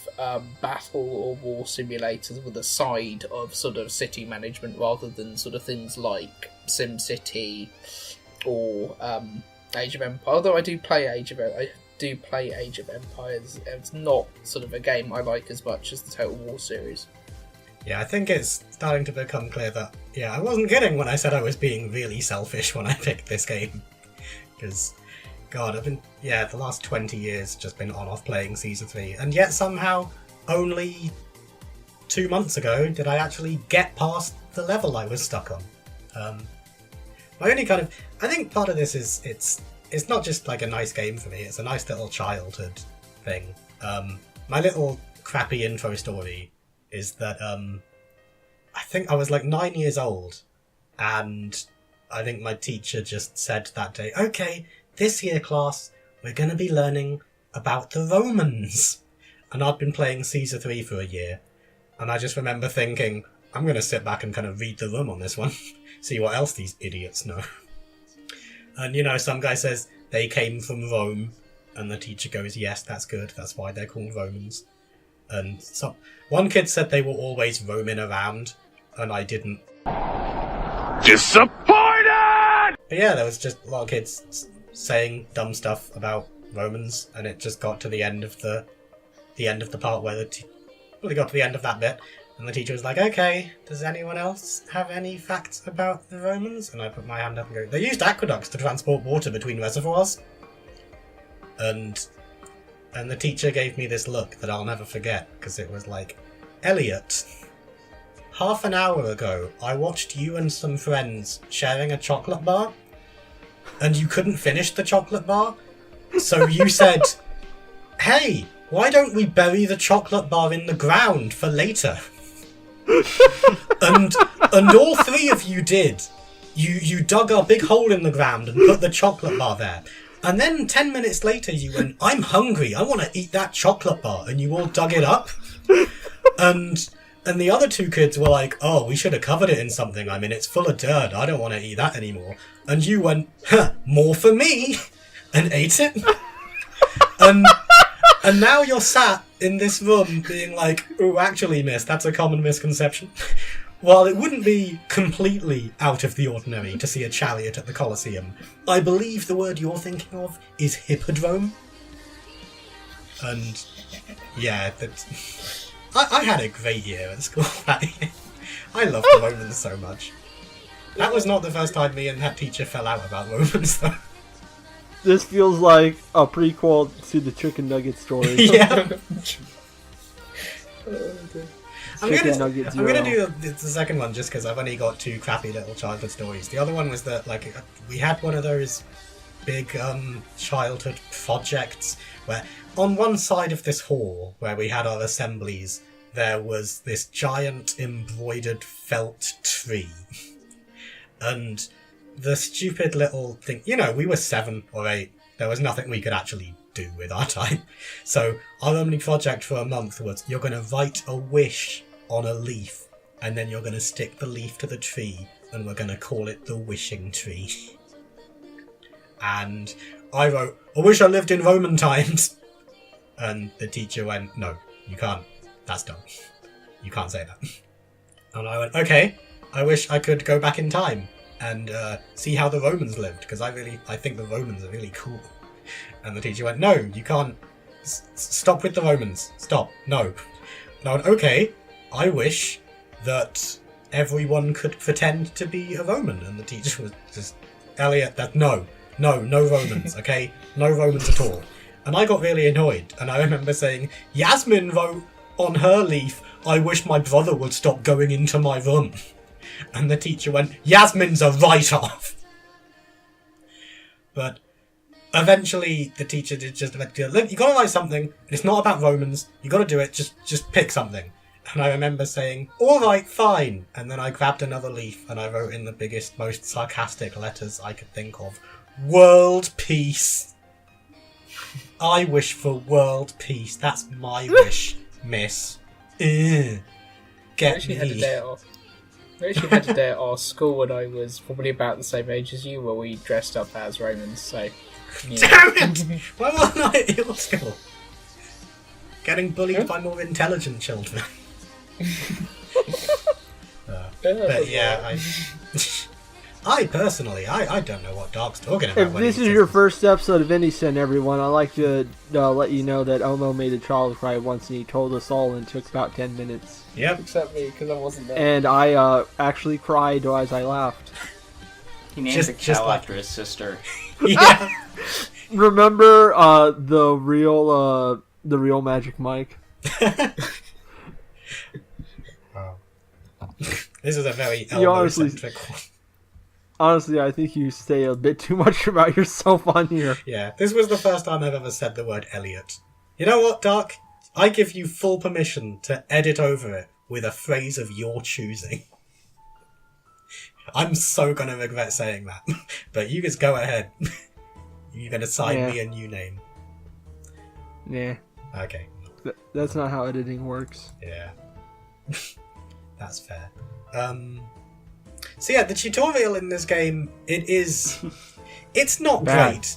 battle or war simulators with a side of sort of city management rather than sort of things like SimCity or Age of Empires. Although I do play Age of Empires. It's not sort of a game I like as much as the Total War series. Yeah, I think it's starting to become clear that I wasn't kidding when I said I was being really selfish when I picked this game. Because, God, I've been, the last 20 years just been on-off playing Caesar 3, and yet somehow only 2 months ago did I actually get past the level I was stuck on. My only kind of, I think part of this is, it's not just like a nice game for me, it's a nice little childhood thing. My little crappy intro story is that, I think I was like 9 years old, and I think my teacher just said that day, okay, this year class, we're going to be learning about the Romans. And I'd been playing Caesar 3 for a year, and I just remember thinking, I'm going to sit back and kind of read the room on this one, see what else these idiots know. And, some guy says they came from Rome, and the teacher goes, yes, that's good, that's why they're called Romans. And one kid said they were always roaming around, and I didn't. Disappointed! But there was just a lot of kids saying dumb stuff about Romans, and it just got to the end of the part where we got to the end of that bit, and the teacher was like, okay, does anyone else have any facts about the Romans? And I put my hand up and go, they used aqueducts to transport water between reservoirs. And the teacher gave me this look that I'll never forget, because it was like, Elliot, half an hour ago, I watched you and some friends sharing a chocolate bar, and you couldn't finish the chocolate bar, so you said, hey, why don't we bury the chocolate bar in the ground for later? and all three of you did. You dug a big hole in the ground and put the chocolate bar there. And then 10 minutes later you went, I'm hungry, I want to eat that chocolate bar, and you all dug it up. And the other two kids were like, oh, we should have covered it in something. I mean, it's full of dirt. I don't want to eat that anymore. And you went, more for me, and ate it. And now you're sat in this room being like, oh, actually, miss, that's a common misconception. While it wouldn't be completely out of the ordinary to see a chariot at the Colosseum, I believe the word you're thinking of is hippodrome. And, I had a great year at school that year. I loved the Romans so much. That was not the first time me and that teacher fell out about Romans, though. This feels like a prequel to the chicken nugget story. Yeah. I'm gonna do the second one just because I've only got two crappy little childhood stories. The other one was that we had one of those big childhood projects where on one side of this hall where we had our assemblies, there was this giant embroidered felt tree. And the stupid little thing, we were 7 or 8. There was nothing we could actually do with our time. So our only project for a month was, you're going to write a wish on a leaf, and then you're going to stick the leaf to the tree, and we're going to call it the wishing tree. And I wrote, I wish I lived in Roman times. And the teacher went, no, you can't. That's dumb. You can't say that. And I went, okay, I wish I could go back in time and see how the Romans lived, because I think the Romans are really cool. And the teacher went, no, you can't. Stop with the Romans. Stop. No. And I went, okay, I wish that everyone could pretend to be a Roman. And the teacher was just, Elliot, no Romans, okay? No Romans at all. And I got really annoyed, and I remember saying, Yasmin wrote on her leaf, I wish my brother would stop going into my room. And the teacher went, Yasmin's a write-off. But eventually the teacher did just, look, you gotta write something, and it's not about Romans, you gotta do it, just pick something. And I remember saying, alright, fine. And then I grabbed another leaf, and I wrote in the biggest, most sarcastic letters I could think of, world peace. I wish for world peace. That's my wish, miss. Get actually me. had a day off. We actually had a day at our school when I was probably about the same age as you, where we dressed up as Romans, so... Yeah. Damn it! Why wasn't I at your school? Getting bullied by more intelligent children. But yeah, I personally, I don't know what Dark's talking about. If this is your first episode of IndieCent, everyone, I'd like to let you know that Elmo made a child cry once, and he told us all, and it took about 10 minutes. Yep. Except me, because I wasn't there. And I actually cried as I laughed. He named the cow after his sister. Yeah. Remember the real Magic Mike? Wow. This is a very Elmo-centric one. Honestly, I think you say a bit too much about yourself on here. Yeah, this was the first time I've ever said the word Elliot. You know what, Dark? I give you full permission to edit over it with a phrase of your choosing. I'm so gonna regret saying that. But you just go ahead. You're gonna sign me a new name. Nah. Okay. That's not how editing works. Yeah. That's fair. So yeah, the tutorial in this game, it's not Bad. great.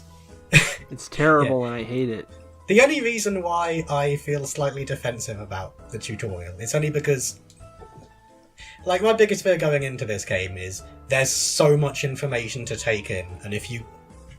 It's terrible and I hate it. The only reason why I feel slightly defensive about the tutorial is only because, like, my biggest fear going into this game is there's so much information to take in, and if you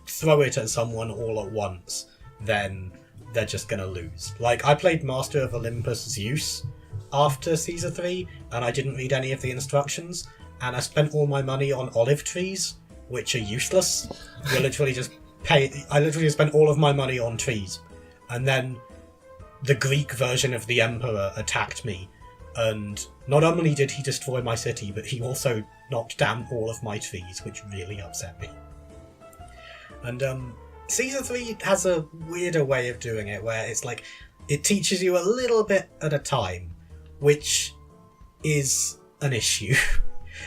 throw it at someone all at once, then they're just gonna lose. Like, I played Master of Olympus Zeus after Caesar 3, and I didn't read any of the instructions, and I spent all my money on olive trees, which are useless. I literally just spent all of my money on trees. And then the Greek version of the Emperor attacked me, and not only did he destroy my city, but he also knocked down all of my trees, which really upset me. And Caesar 3 has a weirder way of doing it, where it's like, it teaches you a little bit at a time, which is an issue.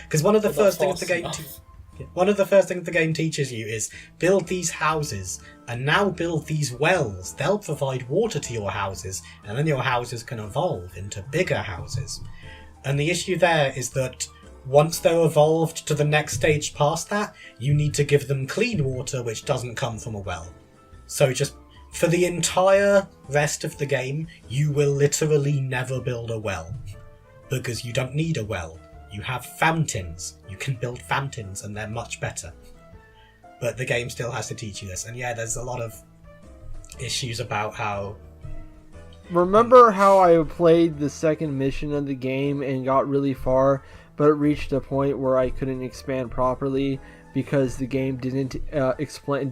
Because one of the first things the game teaches you is build these houses, and now build these wells. They'll provide water to your houses, and then your houses can evolve into bigger houses. And the issue there is that once they're evolved to the next stage past that, you need to give them clean water, which doesn't come from a well. So just for the entire rest of the game, you will literally never build a well, because you don't need a well. You have fountains. You can build fountains, and they're much better. But the game still has to teach you this. And yeah, there's a lot of issues about how... Remember how I played the second mission of the game and got really far, but it reached a point where I couldn't expand properly because the game didn't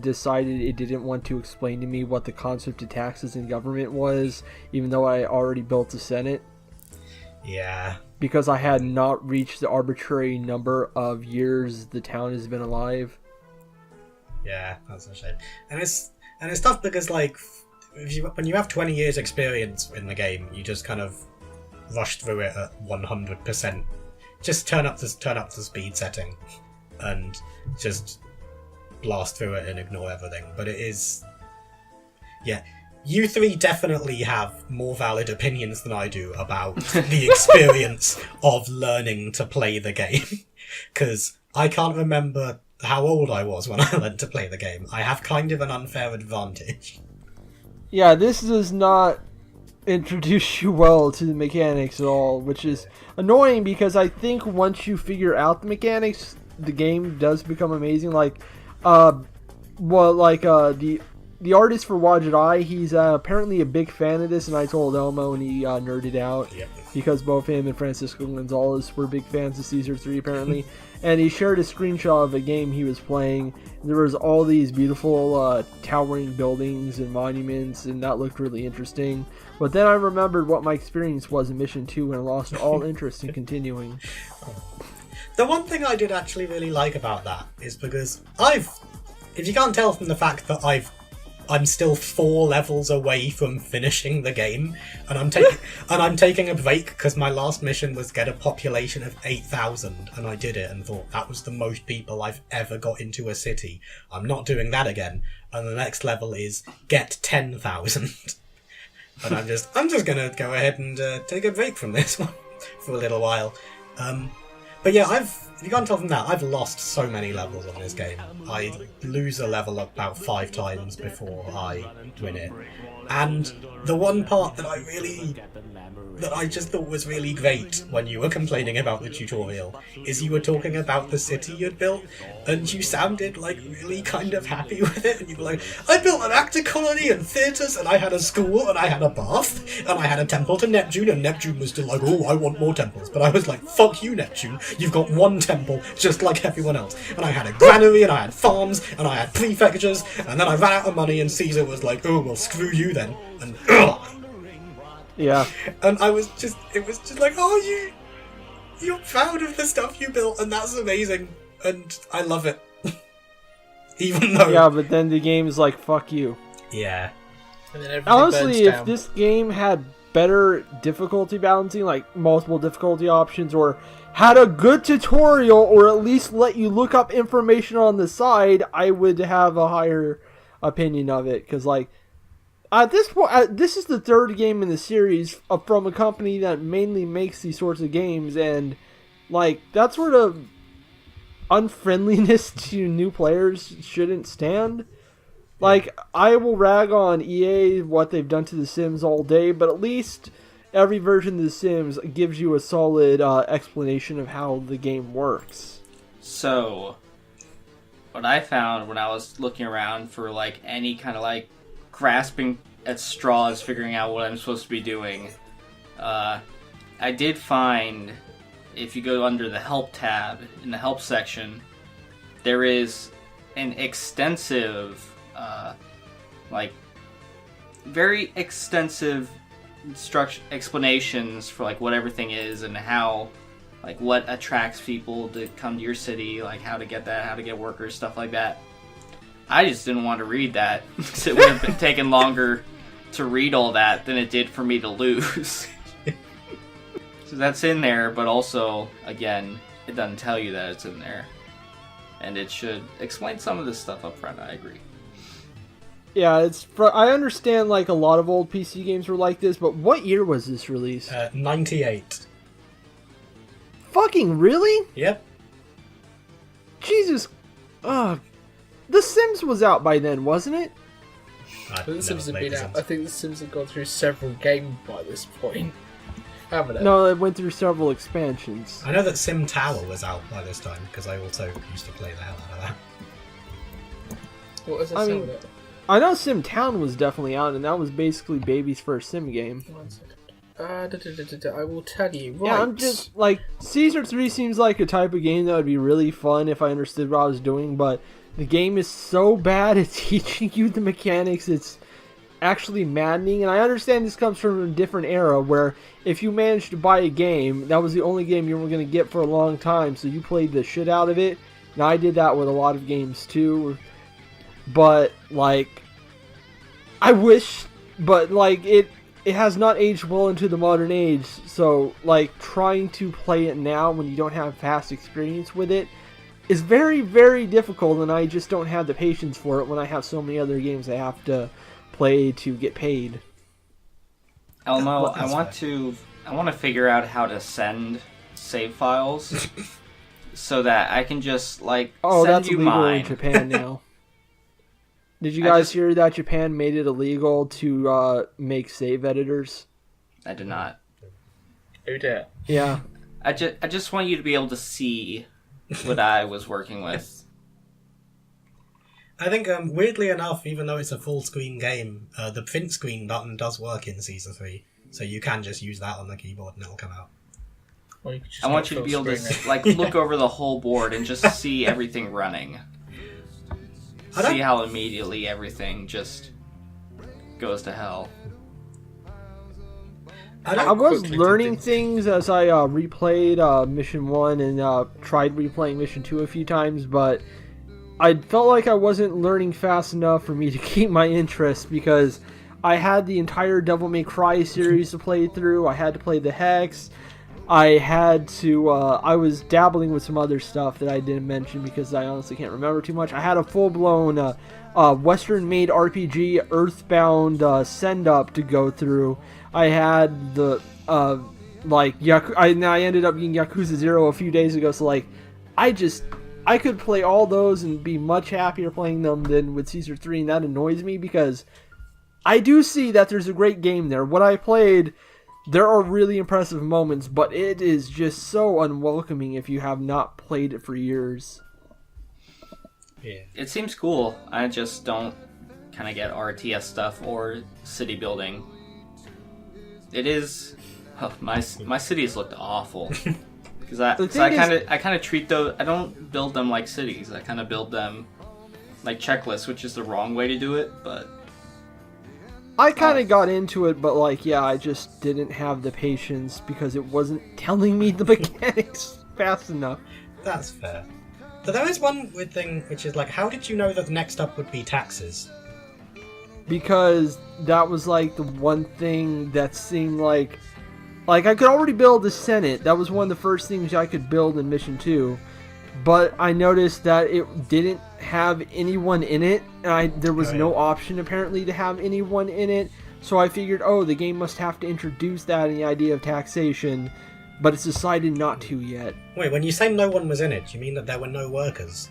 decided it didn't want to explain to me what the concept of taxes and government was, even though I already built the Senate? Yeah. Because I had not reached the arbitrary number of years the town has been alive. Yeah, that's a shame. And it's tough because, like, when you have 20 years experience in the game, you just kind of rush through it at 100%. Just turn up the speed setting and just blast through it and ignore everything. But it is... Yeah. You three definitely have more valid opinions than I do about the experience of learning to play the game. Because I can't remember how old I was when I learned to play the game. I have kind of an unfair advantage. Yeah, this does not introduce you well to the mechanics at all, which is annoying because I think once you figure out the mechanics, the game does become amazing. The artist for Wretched Eye, he's apparently a big fan of this, and I told Elmo, and he nerded out. Yep. Because both him and Francisco Gonzalez were big fans of Ceasar 3, apparently. And he shared a screenshot of a game he was playing. There was all these beautiful towering buildings and monuments, and that looked really interesting. But then I remembered what my experience was in Mission 2, and I lost all interest in continuing. The one thing I did actually really like about that is because if you can't tell from the fact that I'm still 4 levels away from finishing the game, and I'm taking a break because my last mission was get a population of 8,000, and I did it and thought that was the most people I've ever got into a city. I'm not doing that again. And the next level is get 10,000. And I'm just gonna go ahead and take a break from this one for a little while. But yeah, if you can't tell from that, I've lost so many levels on this game. I lose a level about 5 times before I win it. And the one part that I just thought was really great when you were complaining about the tutorial is you were talking about the city you'd built, and you sounded like really kind of happy with it, and you were like, I built an actor colony and theatres, and I had a school, and I had a bath, and I had a temple to Neptune, and Neptune was still like, oh, I want more temples. But I was like, fuck you, Neptune, you've got 1 temple just like everyone else. And I had a granary, and I had farms, and I had prefectures, and then I ran out of money, and Ceasar was like, oh, well, screw you then. And Yeah. And it was just like, oh, you're proud of the stuff you built, and that's amazing, and I love it. Even though... Yeah, but then the game is like, fuck you. Yeah. And then everything Honestly, burns if down. this game had better difficulty balancing, like multiple difficulty options, or had a good tutorial, or at least let you look up information on the side, I would have a higher opinion of it, because, like, at this point, this is the 3rd game in the series from a company that mainly makes these sorts of games, and like that sort of unfriendliness to new players shouldn't stand. Like, I will rag on EA what they've done to The Sims all day, but at least every version of The Sims gives you a solid explanation of how the game works. So, what I found when I was looking around for like any kind of like grasping at straws, figuring out what I'm supposed to be doing, I did find, if you go under the help tab in the help section, there is an extensive, very extensive explanations for like what everything is and how, like, what attracts people to come to your city, like how to get that, how to get workers, stuff like that. I just didn't want to read that. It would have been taken longer to read all that than it did for me to lose. So that's in there, but also, again, it doesn't tell you that it's in there. And it should explain some of this stuff up front, I agree. Yeah, I understand, like, a lot of old PC games were like this, but what year was this released? 98. Fucking really? Yep. Jesus. The Sims was out by then, wasn't it? I The Sims have never played been The out. Sims. I think The Sims have gone through several games by this point. Haven't they? No, it went through several expansions. I know that Sim Tower was out by this time, because I also used to play the hell out of that. What was I mean, I know Sim Town was definitely out, and that was basically Baby's first Sim game. 1 second. I will tell you. Right. Yeah, I'm just, like, Ceasar 3 seems like a type of game that would be really fun if I understood what I was doing, but the game is so bad at teaching you the mechanics, it's actually maddening. And I understand this comes from a different era where if you managed to buy a game, that was the only game you were going to get for a long time, so you played the shit out of it. And I did that with a lot of games too. But, like, I wish but like it has not aged well into the modern age. So like trying to play it now when you don't have past experience with it is very, very difficult, and I just don't have the patience for it when I have so many other games I have to play to get paid. Elmo, I want to figure out how to send save files so that I can just send that's you illegal mine. in Japan now. Did you guys hear that Japan made it illegal to make save editors? I did not. Oh dear. Yeah. I just want you to be able to see what I was working with. I think, weirdly enough, even though it's a full-screen game, the print screen button does work in Ceasar 3, so you can just use that on the keyboard and it'll come out. Well, you could just I want get you to full be able to screen look over the whole board and just see everything running. See how immediately everything just goes to hell. I was quickly learning did things as I replayed Mission 1 and tried replaying Mission 2 a few times, but I felt like I wasn't learning fast enough for me to keep my interest, because I had the entire Devil May Cry series to play through. I had to play the Hex. I was dabbling with some other stuff that I didn't mention because I honestly can't remember too much. I had a full-blown Western-made RPG Earthbound send-up to go through. I had the, I ended up getting Yakuza 0 a few days ago, so, I could play all those and be much happier playing them than with Ceasar 3, and that annoys me because I do see that there's a great game there. What I played, there are really impressive moments, but it is just so unwelcoming if you have not played it for years. Yeah. It seems cool. I just don't kind of get RTS stuff or city building. It is... Oh, my cities looked awful. Because I kind of treat those... I don't build them like cities. I kind of build them like checklists, which is the wrong way to do it, but... I kind of got into it, but I just didn't have the patience because it wasn't telling me the mechanics fast enough. That's fair. But there is one weird thing, which is how did you know that the next up would be taxes? Because that was the one thing that seemed like I could already build the Senate. That was one of the first things I could build in Mission 2. But I noticed that it didn't have anyone in it, and there was no option apparently to have anyone in it. So I figured, the game must have to introduce that in the idea of taxation, but it's decided not to yet. Wait, when you say no one was in it, you mean that there were no workers?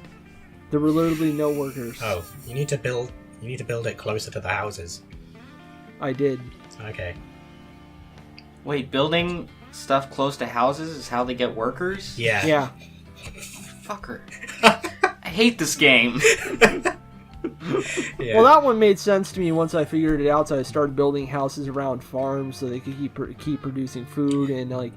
There were literally no workers. Oh, you need to build it closer to the houses. I did. Okay. Wait, building stuff close to houses is how they get workers? Yeah. Yeah. Fucker. I hate this game. Yeah. Well, that one made sense to me once I figured it out, so I started building houses around farms so they could keep producing food, and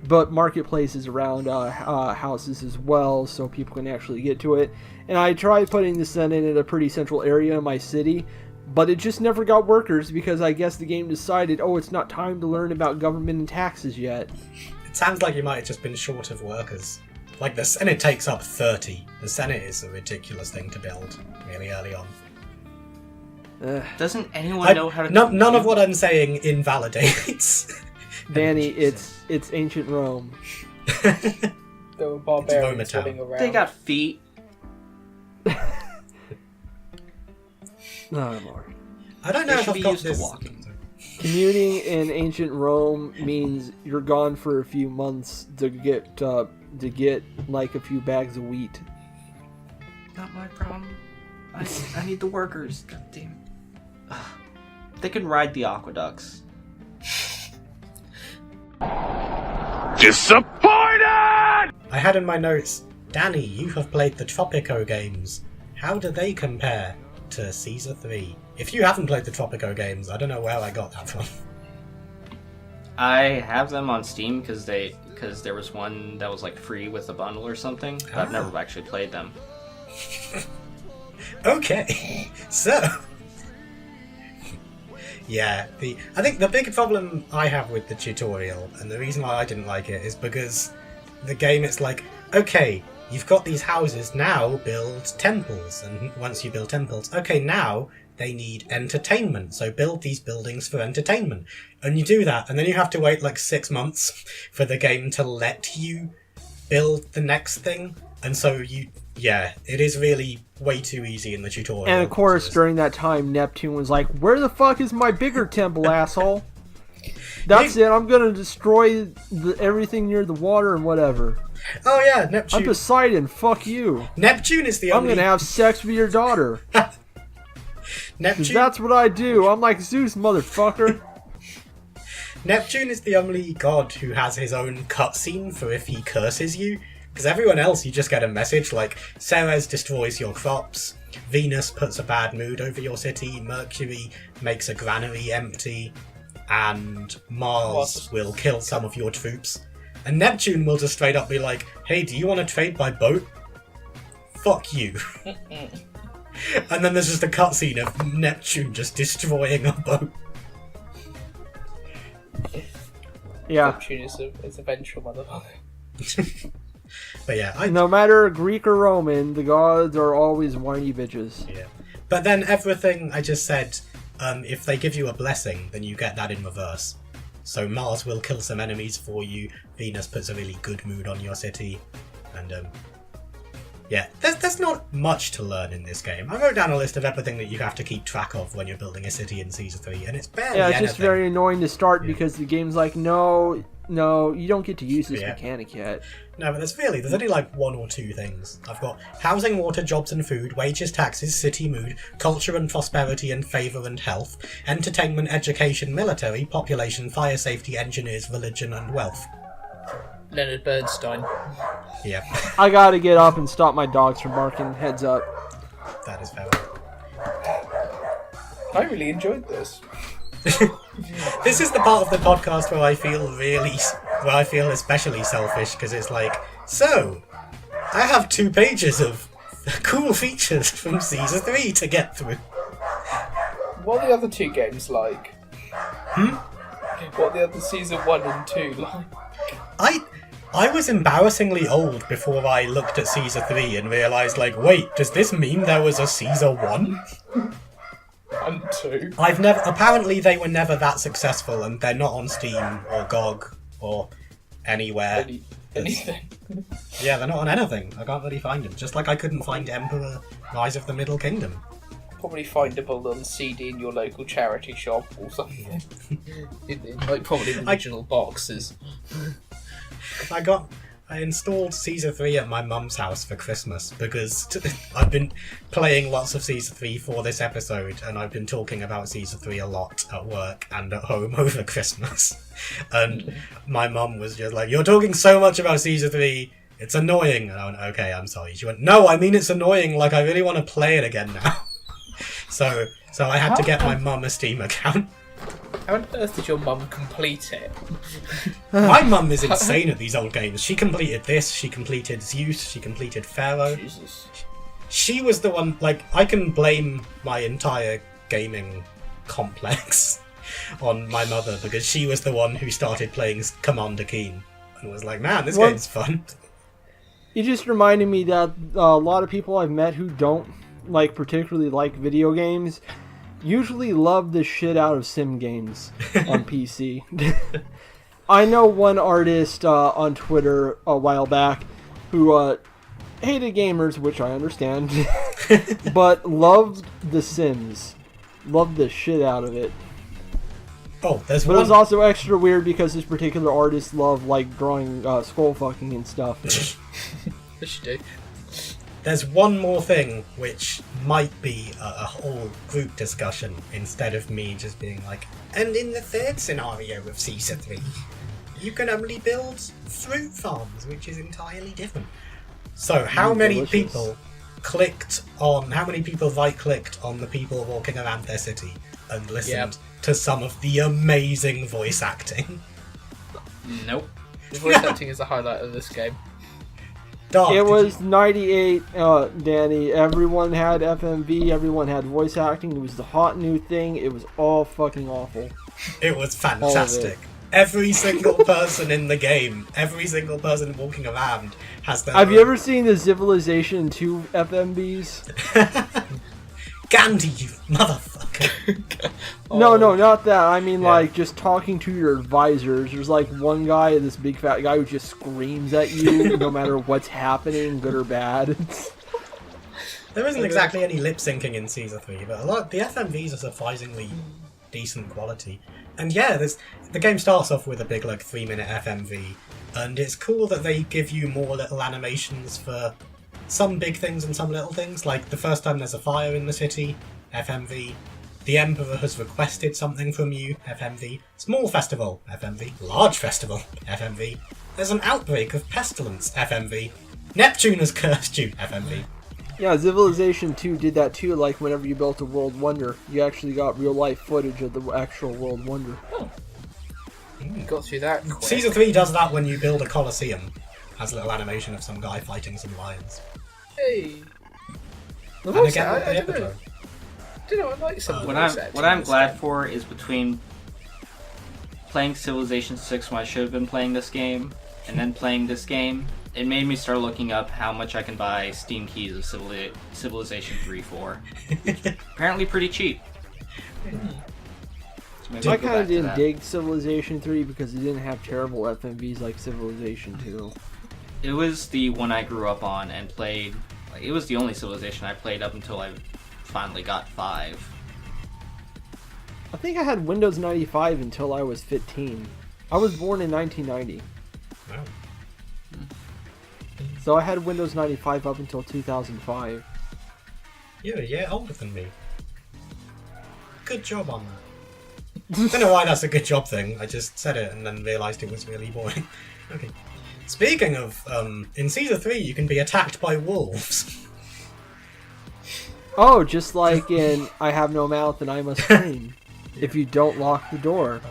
but marketplaces around houses as well, so people can actually get to it. And I tried putting the Senate in a pretty central area in my city, but it just never got workers because I guess the game decided, it's not time to learn about government and taxes yet. It sounds like you might have just been short of workers. The Senate takes up 30. The Senate is a ridiculous thing to build really early on. Doesn't anyone know how to... None of what I'm saying invalidates. Danny, it's ancient Rome. There were barbarians Rometown. running around. They got feet. Oh, Lord. I don't know They if should I've be got used to this. walking. Commuting in ancient Rome means you're gone for a few months to get a few bags of wheat. Not my problem. I need the workers. God damn. They can ride the aqueducts. Disappointed! I had in my notes, Danny, you have played the Tropico games. How do they compare to Ceasar 3? If you haven't played the Tropico games, I don't know where I got that from. I have them on Steam because there was one that was free with a bundle or something. But I've never actually played them. Okay, so... Yeah, I think the big problem I have with the tutorial, and the reason why I didn't like it, is because the game, it's okay, you've got these houses, now build temples, and once you build temples, okay, now they need entertainment, so build these buildings for entertainment. And you do that, and then you have to wait like 6 months for the game to let you build the next thing. And so it is really way too easy in the tutorial. And of course, during that time, Neptune was like, "Where the fuck is my bigger temple, asshole? That's it. I'm gonna destroy everything near the water and whatever." Oh yeah, Neptune. I'm Poseidon. Fuck you. Neptune is the only. I'm gonna have sex with your daughter. Neptune. That's what I do. I'm like Zeus, motherfucker. Neptune is the only god who has his own cutscene for if he curses you. Because everyone else, you just get a message like, Ceres destroys your crops, Venus puts a bad mood over your city, Mercury makes a granary empty, and Mars will kill some of your troops. And Neptune will just straight up be like, hey, do you want to trade by boat? Fuck you. And then there's just a cutscene of Neptune just destroying a boat. Yeah. Neptune is a vengeful motherfucker. But yeah, no matter Greek or Roman, the gods are always whiny bitches. Yeah. But then everything I just said, if they give you a blessing, then you get that in reverse. So Mars will kill some enemies for you, Venus puts a really good mood on your city, and there's not much to learn in this game. I wrote down a list of everything that you have to keep track of when you're building a city in Caesar 3, and it's barely Yeah, it's anything. just very annoying to start because the game's like, no, you don't get to use this mechanic yet. No, but there's only like 1 or 2 things. I've got housing, water, jobs and food, wages, taxes, city mood, culture and prosperity and favour and health, entertainment, education, military, population, fire safety, engineers, religion and wealth. Leonard Bernstein. Yeah. I gotta get up and stop my dogs from barking. Heads up. That is fair. I really enjoyed this. This is the part of the podcast where I feel especially selfish, because it's like, so, I have 2 pages of cool features from Caesar 3 to get through. What are the other 2 games like? What are the other Caesar 1 and 2 like? I was embarrassingly old before I looked at Caesar 3 and realised, like, wait, does this mean there was a Caesar 1? And 2. Apparently they were never that successful, and they're not on Steam or GOG or anywhere. Anything. Yeah, they're not on anything. I can't really find them. Just like I couldn't find Emperor Rise of the Middle Kingdom. Probably findable on CD in your local charity shop or something. Like probably in original boxes. I installed Caesar 3 at my mum's house for Christmas because I've been playing lots of Caesar 3 for this episode, and I've been talking about Caesar 3 a lot at work and at home over Christmas. And my mum was just like, you're talking so much about Caesar 3, it's annoying. And I went, okay, I'm sorry. She went, no, I mean it's annoying, like I really want to play it again now. So I had to get my mum a Steam account. How on earth did your mum complete it? My mum is insane at these old games. She completed this, she completed Zeus, she completed Pharaoh. Jesus. She was the one, like, I can blame my entire gaming complex on my mother, because she was the one who started playing Commander Keen and was like, man, this game's fun. You just reminded me that a lot of people I've met who don't particularly like video games usually love the shit out of sim games on PC. I know one artist on Twitter a while back who hated gamers, which I understand, but loved The Sims. Loved the shit out of it. Oh, there's But one... it was also extra weird because this particular artist loved drawing skull fucking and stuff. Yes, you do. There's one more thing which might be a whole group discussion instead of me just being like, and in the third scenario of Caesar 3, you can only build fruit farms, which is entirely different. So how many people right-clicked on the people walking around their city and listened to some of the amazing voice acting? Nope. The voice acting is the highlight of this game. Dark, it was 98, Danny. Everyone had FMV, everyone had voice acting. It was the hot new thing. It was all fucking awful. It was fantastic. Every single person in the game, every single person walking around has their Have you ever seen the Civilization 2 FMVs? Gandhi, you motherfucker. No, not that. I mean, like, just talking to your advisors. There's, like, one guy, this big fat guy, who just screams at you no matter what's happening, good or bad. There isn't exactly any lip syncing in Caesar 3, but a lot the FMVs are surprisingly decent quality. And yeah, the game starts off with a big, like, 3-minute FMV, and it's cool that they give you more little animations for some big things and some little things. Like, the first time there's a fire in the city, FMV. The Emperor has requested something from you, FMV. Small festival, FMV. Large festival, FMV. There's an outbreak of pestilence, FMV. Neptune has cursed you, FMV. Yeah, Civilization 2 did that too, like whenever you built a World Wonder. You actually got real-life footage of the actual World Wonder. You got through that quick. Caesar 3 does that when you build a Colosseum. Has a little animation of some guy fighting some lions. Hey. And again with the Hippodrome. I like some What I'm glad for is between playing Civilization 6 when I should have been playing this game, and then playing this game, it made me start looking up how much I can buy Steam keys of Civilization 3 for. Apparently pretty cheap. So I kind of didn't dig Civilization 3 because it didn't have terrible FMVs like Civilization 2. It was the one I grew up on and played. Like, it was the only Civilization I played up until I finally got 5. I think I had Windows 95 until I was 15. I was born in 1990. Wow. So I had Windows 95 up until 2005. You're a year older than me. Good job on that. I don't know why that's a good job thing. I just said it and then realised it was really boring. Okay. Speaking of, in Caesar 3 you can be attacked by wolves. Oh, just like in I Have No Mouth and I Must Scream. If you don't lock the door.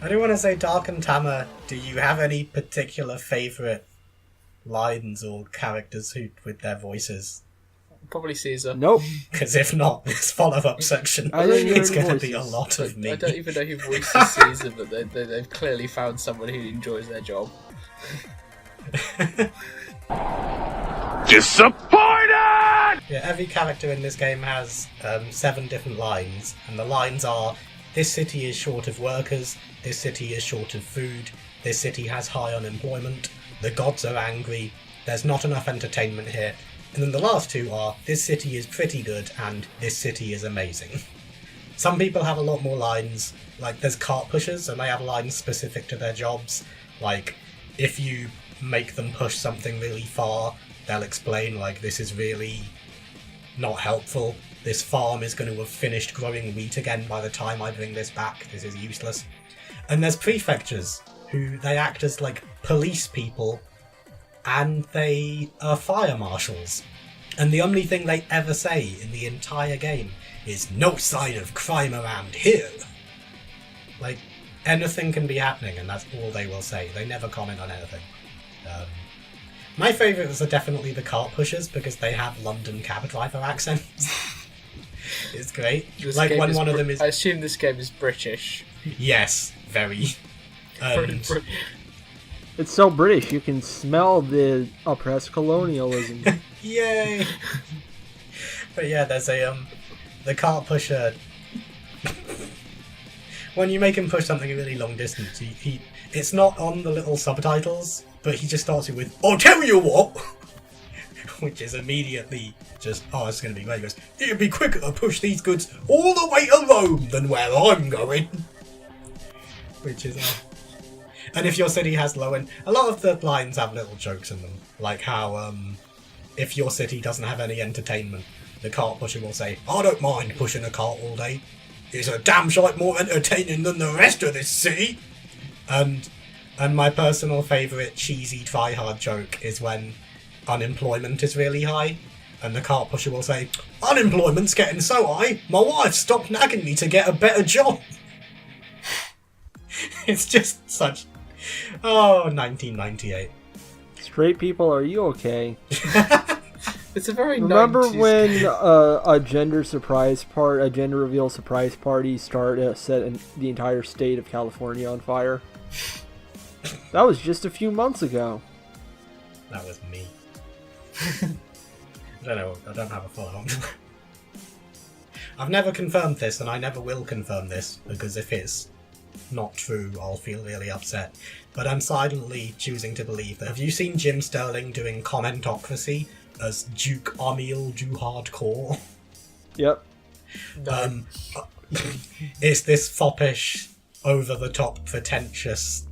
I do want to say, Dark and Tama, do you have any particular favourite lines or characters who with their voices? Probably Caesar. Nope. Because if not, this follow-up section, I didn't hear it's any going to be a voices. lot of me. I don't even know who voices Caesar, but they've clearly found someone who enjoys their job. Disappointed! Yeah, every character in this game has 7 different lines, and the lines are: this city is short of workers, this city is short of food, this city has high unemployment, the gods are angry, there's not enough entertainment here, and then the last 2 are: this city is pretty good, and this city is amazing. Some people have a lot more lines, like there's cart pushers, and they have lines specific to their jobs, like if you make them push something really far, they'll explain, like, this is really not helpful, this farm is going to have finished growing wheat again by the time I bring this back, this is useless. And there's prefectures, who they act as, like, police people, and they are fire marshals. And the only thing they ever say in the entire game is, no sign of crime around here. Like, anything can be happening, and that's all they will say. They never comment on anything. My favourites are definitely the cart pushers, because they have London cab driver accents. It's great. Like when one of them is... I assume this game is British. Yes, very. It's so British, you can smell the oppressed colonialism. Yay! But yeah, there's a the cart pusher. When you make him push something a really long distance, he it's not on the little subtitles, but he just starts it with, "I'll tell you what," which is immediately just, oh, it's going to be great. He goes, "It'd be quicker to push these goods all the way to Rome than where I'm going," which is. And if your city has low end, a lot of the lines have little jokes in them, like how if your city doesn't have any entertainment, the cart pusher will say, "I don't mind pushing a cart all day. It's a damn sight more entertaining than the rest of this city." And my personal favourite cheesy try-hard joke is when unemployment is really high, and the cart pusher will say, "Unemployment's getting so high, my wife stopped nagging me to get a better job." It's just such... Oh, 1998. Straight people, are you okay? It's a very Remember 90s when game. a gender reveal surprise party set the entire state of California on fire? That was just a few months ago. That was me. I don't know, I don't have a follow-on. I've never confirmed this, and I never will confirm this, because if it's not true, I'll feel really upset. But I'm silently choosing to believe that. Have you seen Jim Sterling doing commentocracy as Duke Amil Du Hardcore? Yep. It's this foppish, over-the-top, pretentious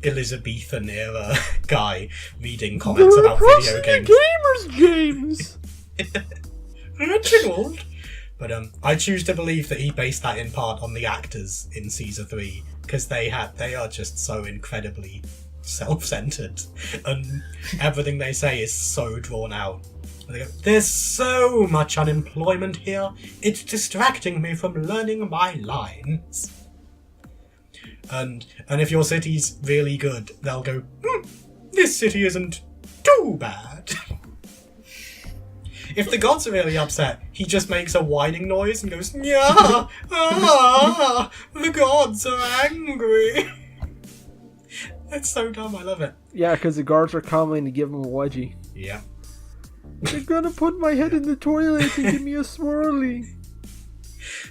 Elizabethan era guy reading comments about video games. Gamers. Reginald. But I choose to believe that he based that in part on the actors in Caesar 3, because they are just so incredibly self-centered, and everything they say is so drawn out. They go, "There's so much unemployment here, it's distracting me from learning my lines." And if your city's really good, they'll go, "This city isn't too bad." If the gods are really upset, he just makes a whining noise and goes, "Yeah, the gods are angry." It's so dumb, I love it. Yeah, because the guards are coming to give him a wedgie. Yeah. They're gonna put my head in the toilet and give me a swirly.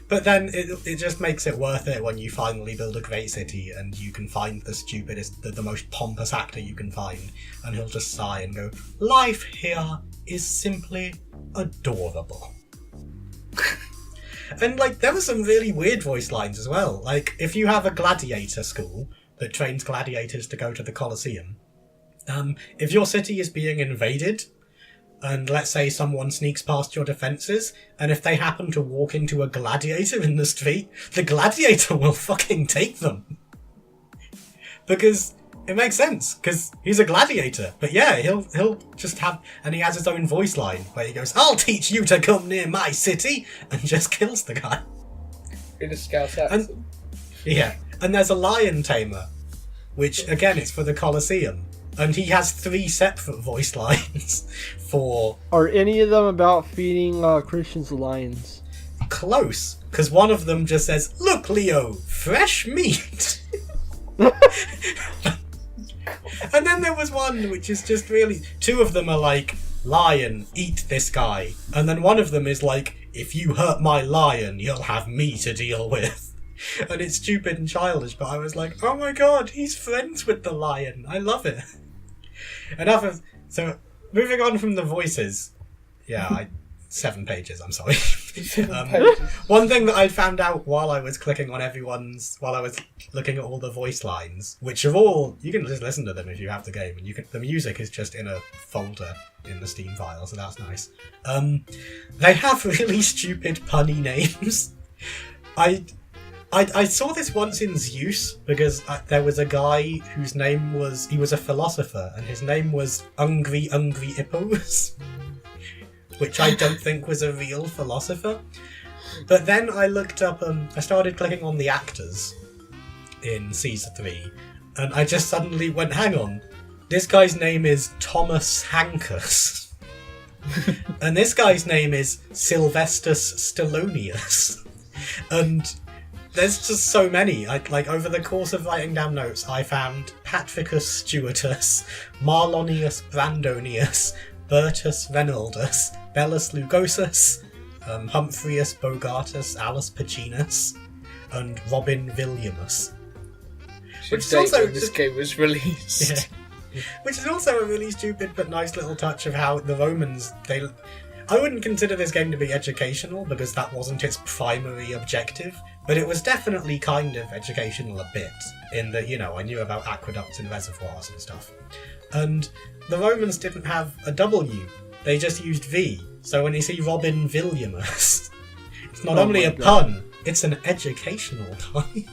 But then it just makes it worth it when you finally build a great city and you can find the stupidest, the most pompous actor you can find, and he'll just sigh and go, "Life here is simply adorable." And, like, there were some really weird voice lines as well. Like, if you have a gladiator school that trains gladiators to go to the Colosseum, if your city is being invaded, and let's say someone sneaks past your defences, and if they happen to walk into a gladiator in the street, the gladiator will fucking take them. Because it makes sense, because he's a gladiator. But yeah, he'll just have... And he has his own voice line, where he goes, "I'll teach you to come near my city," and just kills the guy. In a Scouse accent. Yeah, and there's a lion tamer, which, again, it's for the Colosseum. And he has 3 separate voice lines for... Are any of them about feeding Christians lions? Close, because one of them just says, "Look, Leo, fresh meat." And then there was one which is just really... 2 of them are like, "Lion, eat this guy." And then one of them is like, "If you hurt my lion, you'll have me to deal with." And it's stupid and childish, but I was like, oh my god, he's friends with the lion. I love it. So, moving on from the voices. Yeah, 7 pages, I'm sorry. One thing that I found out while I was clicking on while I was looking at all the voice lines, which are all, you can just listen to them if you have the game, and the music is just in a folder in the Steam file, so that's nice. They have really stupid punny names. I saw this once in Zeus, because there was a guy whose name was... He was a philosopher, and his name was Ungry Ippos, which I don't think was a real philosopher. But then I looked up... I started clicking on the actors in Caesar 3, and I just suddenly went, hang on, this guy's name is Thomas Hankus. And this guy's name is Sylvestus Stallonius. And... there's just so many. Over the course of writing down notes, I found Patricus Stuartus, Marlonius Brandonius, Bertus Reynoldus, Bellus Lugosus, Humphreus Bogartus, Alice Pacinus, and Robin Williamus. Which is also when this game was released. Yeah. Which is also a really stupid but nice little touch of how the Romans, I wouldn't consider this game to be educational, because that wasn't its primary objective, but it was definitely kind of educational a bit, in that, I knew about aqueducts and reservoirs and stuff. And the Romans didn't have a W, they just used V, so when you see Robin Williamus, it's not only a pun, it's an educational pun.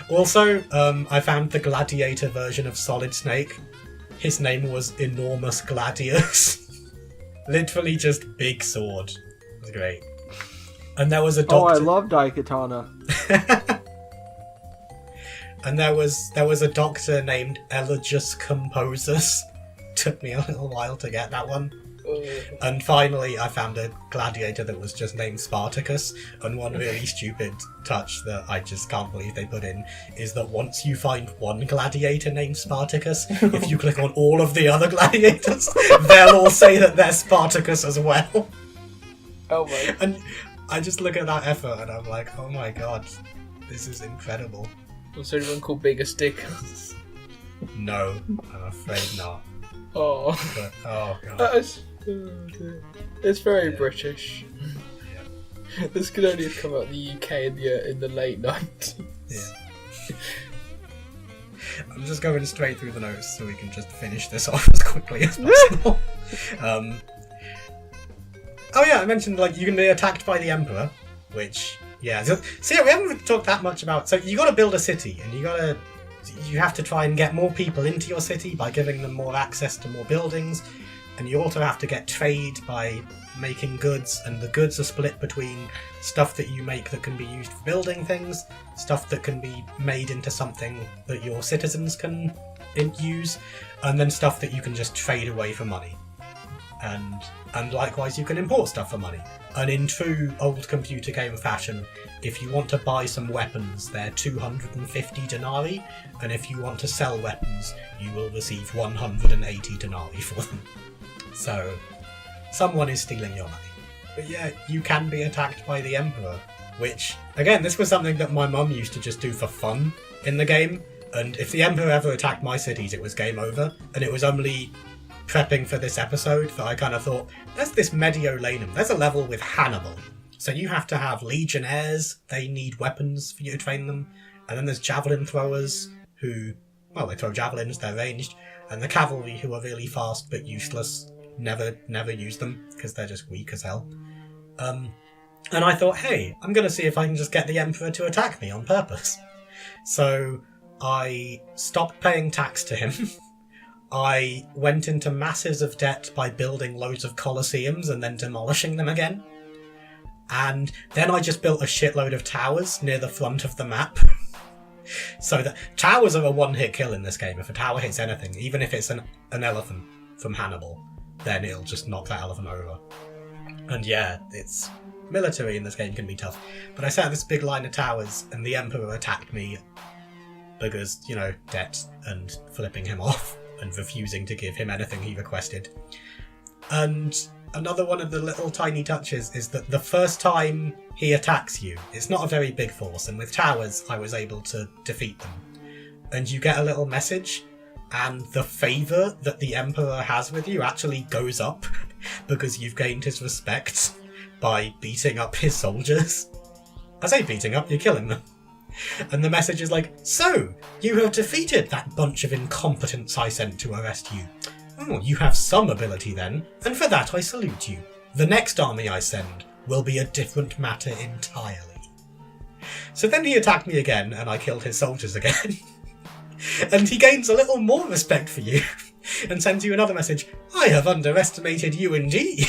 Also, I found the gladiator version of Solid Snake. His name was Enormous Gladius. Literally just big sword. It was great. And there was a doctor... Oh, I love Daikatana. And there was a doctor named Eligius Composus. Took me a little while to get that one. And finally, I found a gladiator that was just named Spartacus. And one really stupid touch that I just can't believe they put in is that once you find one gladiator named Spartacus, if you click on all of the other gladiators, they'll all say that they're Spartacus as well. Oh my. And I just look at that effort and I'm like, oh my god, this is incredible. Was there anyone called Bigger Stick? No, I'm afraid not. Oh. But, oh god. It's very Yeah. British. Yeah. This could only have come out in the UK in the late 90s. Yeah. I'm just going straight through the notes so we can just finish this off as quickly as possible. Oh yeah, I mentioned like you can be attacked by the Emperor, which yeah. So yeah, we haven't really talked that much about. So you got to build a city, and you have to try and get more people into your city by giving them more access to more buildings, and you also have to get trade by making goods, and the goods are split between stuff that you make that can be used for building things, stuff that can be made into something that your citizens can use, and then stuff that you can just trade away for money. And likewise you can import stuff for money. And in true old computer game fashion, if you want to buy some weapons, they're 250 denarii, and if you want to sell weapons, you will receive 180 denarii for them. So, someone is stealing your money. But yeah, you can be attacked by the Emperor, which, again, this was something that my mum used to just do for fun in the game, and if the Emperor ever attacked my cities, it was game over, and it was only prepping for this episode that I kind of thought, there's this Mediolanum, there's a level with Hannibal, so you have to have legionnaires, they need weapons for you to train them, and then there's javelin throwers who, well, they throw javelins, they're ranged, and the cavalry who are really fast but useless, never use them because they're just weak as hell. And I thought, hey, I'm going to see if I can just get the Emperor to attack me on purpose. So I stopped paying tax to him. I went into masses of debt by building loads of colosseums and then demolishing them again. And then I just built a shitload of towers near the front of the map. So that towers are a one-hit kill in this game. If a tower hits anything, even if it's an elephant from Hannibal, then it'll just knock that elephant over. And yeah, it's military in this game can be tough. But I set up this big line of towers, and the Emperor attacked me because, you know, debt and flipping him off and refusing to give him anything he requested. And another one of the little tiny touches is that the first time he attacks you, it's not a very big force, and with towers I was able to defeat them. And you get a little message, and the favour that the Emperor has with you actually goes up because you've gained his respect by beating up his soldiers. I say beating up, you're killing them. And the message is like, so, you have defeated that bunch of incompetents I sent to arrest you. Oh, you have some ability then, and for that I salute you. The next army I send will be a different matter entirely. So then he attacked me again, and I killed his soldiers again. And he gains a little more respect for you, and sends you another message. I have underestimated you indeed.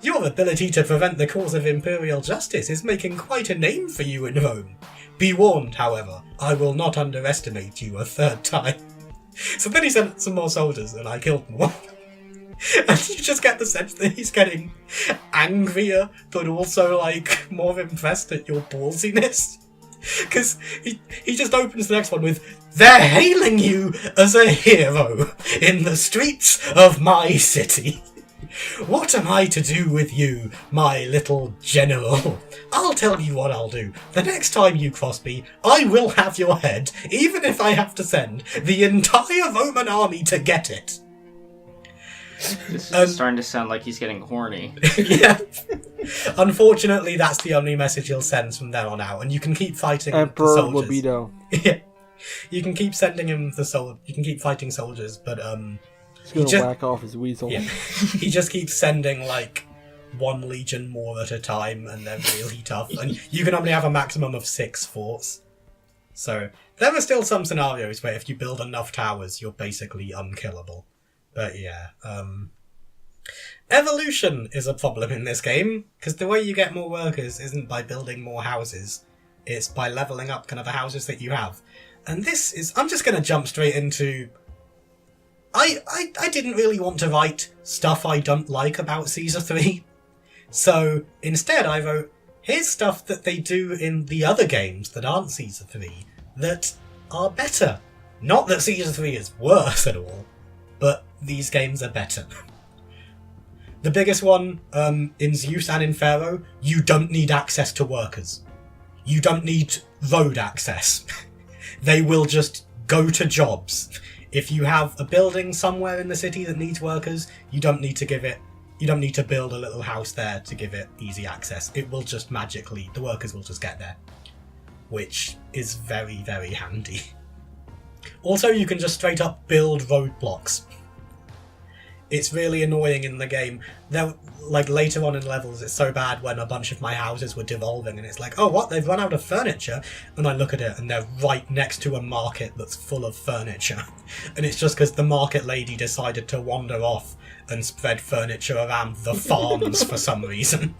Your ability to prevent the cause of imperial justice is making quite a name for you in Rome. Be warned, however, I will not underestimate you a third time. So then he sent some more soldiers, and I killed more. And you just get the sense that he's getting angrier, but also, like, more impressed at your ballsiness. Because he just opens the next one with, they're hailing you as a hero in the streets of my city. What am I to do with you, my little general? I'll tell you what I'll do. The next time you cross me, I will have your head, even if I have to send the entire Roman army to get it. This is starting to sound like he's getting horny. Yeah. Unfortunately, that's the only message he'll send from then on out, and you can keep fighting Emperor the soldiers. libido. Yeah. You can keep sending him you can keep fighting soldiers, but He's gonna whack off his weasel. Yeah. He just keeps sending like one legion more at a time, and they're really tough. And you can only have a maximum of 6 forts. So there are still some scenarios where if you build enough towers, you're basically unkillable. But yeah, evolution is a problem in this game, because the way you get more workers isn't by building more houses, it's by leveling up kind of the houses that you have. And this is, I'm just going to jump straight into, I didn't really want to write stuff I don't like about Caesar 3, so instead I wrote, here's stuff that they do in the other games that aren't Caesar 3 that are better. Not that Caesar 3 is worse at all, but these games are better. The biggest one, in Zeus and in Pharaoh, you don't need access to workers. You don't need road access. They will just go to jobs. If you have a building somewhere in the city that needs workers, you don't need to build a little house there to give it easy access. It will just magically, the workers will just get there. Which is very, very handy. Also, you can just straight up build roadblocks. It's really annoying in the game. Like later on in levels, it's so bad when a bunch of my houses were devolving and it's like, oh what, they've run out of furniture? And I look at it and they're right next to a market that's full of furniture. And it's just because the market lady decided to wander off and spread furniture around the farms for some reason.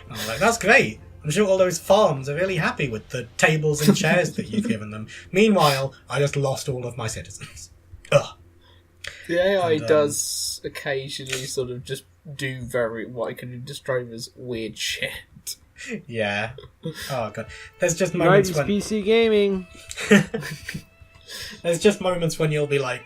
And I'm like, that's great. I'm sure all those farms are really happy with the tables and chairs that you've given them. Meanwhile, I just lost all of my citizens. Ugh. The AI does occasionally sort of just do what I can describe as weird shit. Yeah. Oh god. There's just moments 90s when PC gaming. There's just moments when you'll be like,